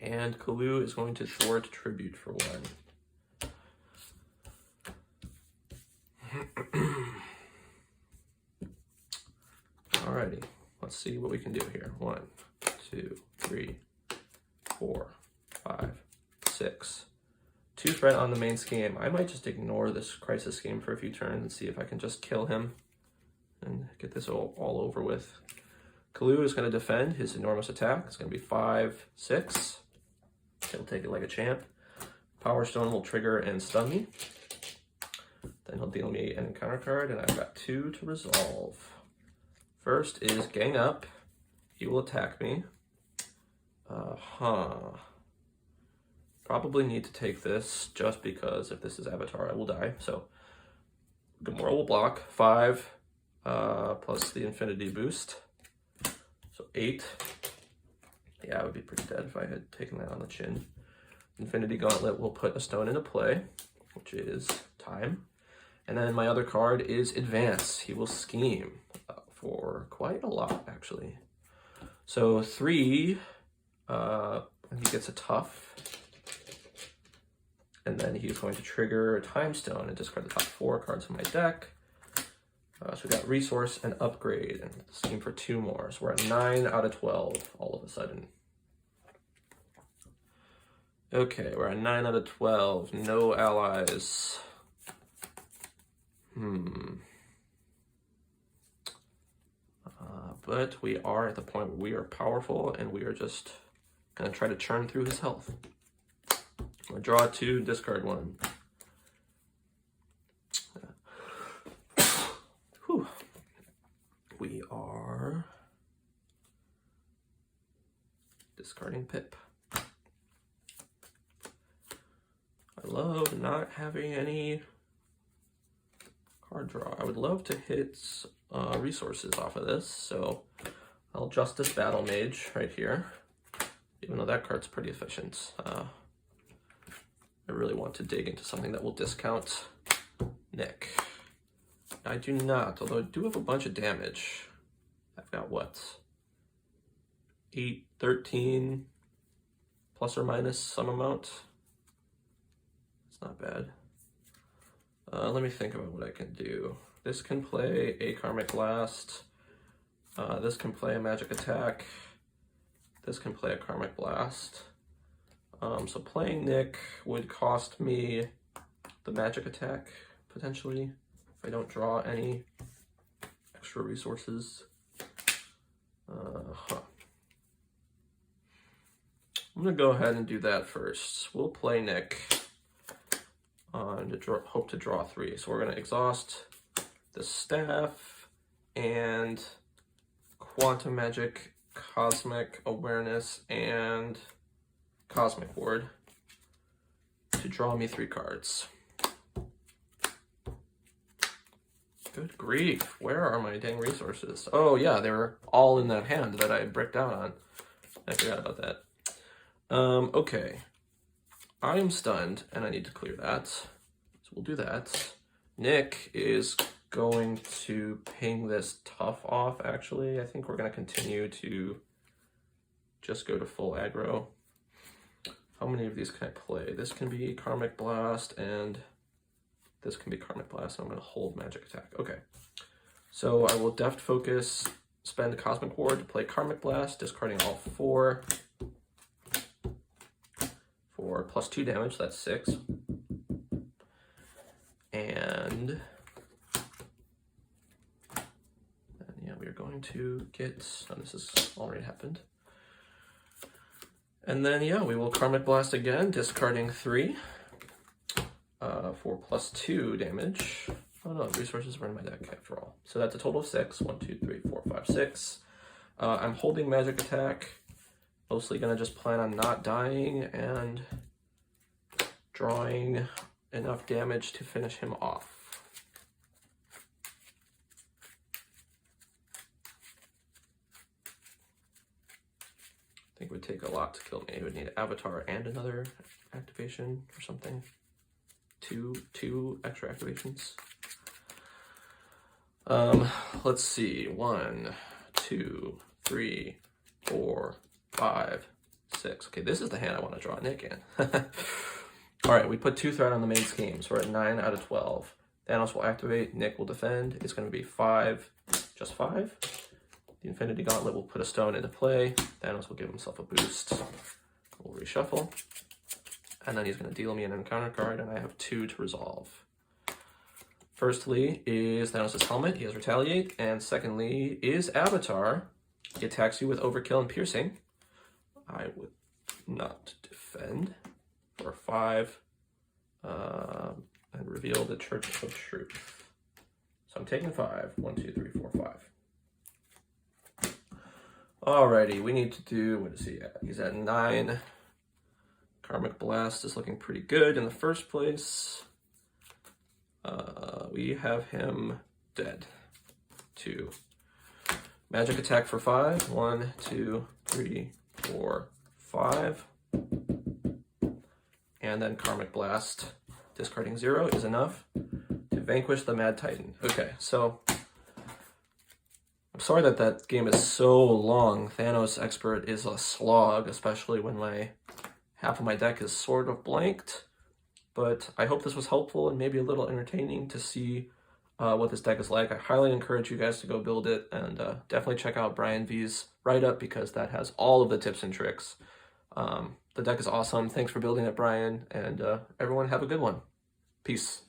And Kalu is going to thwart tribute for 1. Alrighty, let's see what we can do here. 1, 2, 3, 4, 5, 6. 2 threat on the main scheme. I might just ignore this crisis scheme for a few turns and see if I can just kill him and get this all over with. Kalu is going to defend his enormous attack. It's going to be 5, 6. He'll take it like a champ. Power Stone will trigger and stun me. Then he'll deal me an encounter card, and I've got 2 to resolve. First is Gang Up. He will attack me. Probably need to take this just because if this is Avatar, I will die. So Gamora will block 5 plus the Infinity Boost. So 8. Yeah, I would be pretty dead if I had taken that on the chin. Infinity Gauntlet will put a stone into play, which is time. And then my other card is Advance. He will scheme for quite a lot, actually. So 3, he gets a tough. And then he's going to trigger Time Stone and discard the top 4 cards of my deck. So we got Resource and Upgrade, and scheme for 2 more. So we're at 9 out of 12 all of a sudden. Okay, we're at 9 out of 12. No allies. But we are at the point where we are powerful, and we are just going to try to churn through his health. We'll draw 2, discard 1. Whew. We are discarding Pip. I love not having any card draw. I would love to hit resources off of this, so I'll Justice Battle Mage right here, even though that card's pretty efficient. I really want to dig into something that will discount Nick. I do not, although I do have a bunch of damage. I've got what? 8, 13, plus or minus some amount. It's not bad. Let me think about what I can do. This can play a Karmic Blast. This can play a Magic Attack. This can play a Karmic Blast. So playing Nick would cost me the Magic Attack, potentially, if I don't draw any extra resources. I'm gonna go ahead and do that first. We'll play Nick on to hope to draw 3. So we're gonna exhaust the staff and quantum magic, cosmic awareness, and cosmic ward to draw me 3 cards. Good grief, where are my dang resources? Oh yeah, they were all in that hand that I bricked out on. I forgot about that. Okay. I am stunned, and I need to clear that. So we'll do that. Nick is going to ping this tough off, actually. I think we're going to continue to just go to full aggro. How many of these can I play? This can be Karmic Blast, and this can be Karmic Blast. I'm going to hold Magic Attack. Okay. So I will Deft Focus, spend Cosmic Ward to play Karmic Blast, discarding all 4 for +2 damage. That's 6. And yeah, we are going to get, oh, this has already happened. And then, yeah, we will Karmic Blast again, discarding 3 for +2 damage. Oh no, resources were in my deck after all. So that's a total of 6. 1, 2, 3, 4, 5, 6. I'm holding Magic Attack. Mostly gonna just plan on not dying and drawing enough damage to finish him off. I think it would take a lot to kill me. It would need Avatar and another activation or something. Two extra activations. Let's see. 1, 2, 3, 4, 5, 6. Okay, this is the hand I want to draw Nick in. All right, we put 2 threat on the main scheme, so we're at 9 out of 12. Thanos will activate, Nick will defend. It's going to be 5, just 5. The Infinity Gauntlet will put a stone into play. Thanos will give himself a boost. We'll reshuffle. And then he's going to deal me an encounter card, and I have 2 to resolve. Firstly is Thanos' helmet. He has Retaliate. And secondly is Avatar. He attacks you with Overkill and Piercing. I would not defend for 5 and reveal the Church of Truth. So I'm taking 5. 1, 2, 3, 4, 5. Alrighty, we need to do, what is he at? He's at 9. Karmic Blast is looking pretty good in the first place. We have him dead. 2. Magic Attack for 5. 1, 2, 3, 4, 5. And then Karmic Blast, discarding 0 is enough to vanquish the Mad Titan. Okay, so I'm sorry that that game is so long. Thanos Expert is a slog, especially when half of my deck is sort of blanked. But I hope this was helpful and maybe a little entertaining to see what this deck is like. I highly encourage you guys to go build it, and definitely check out Brian V's write-up because that has all of the tips and tricks. The deck is awesome. Thanks for building it, Brian, and everyone have a good one. Peace.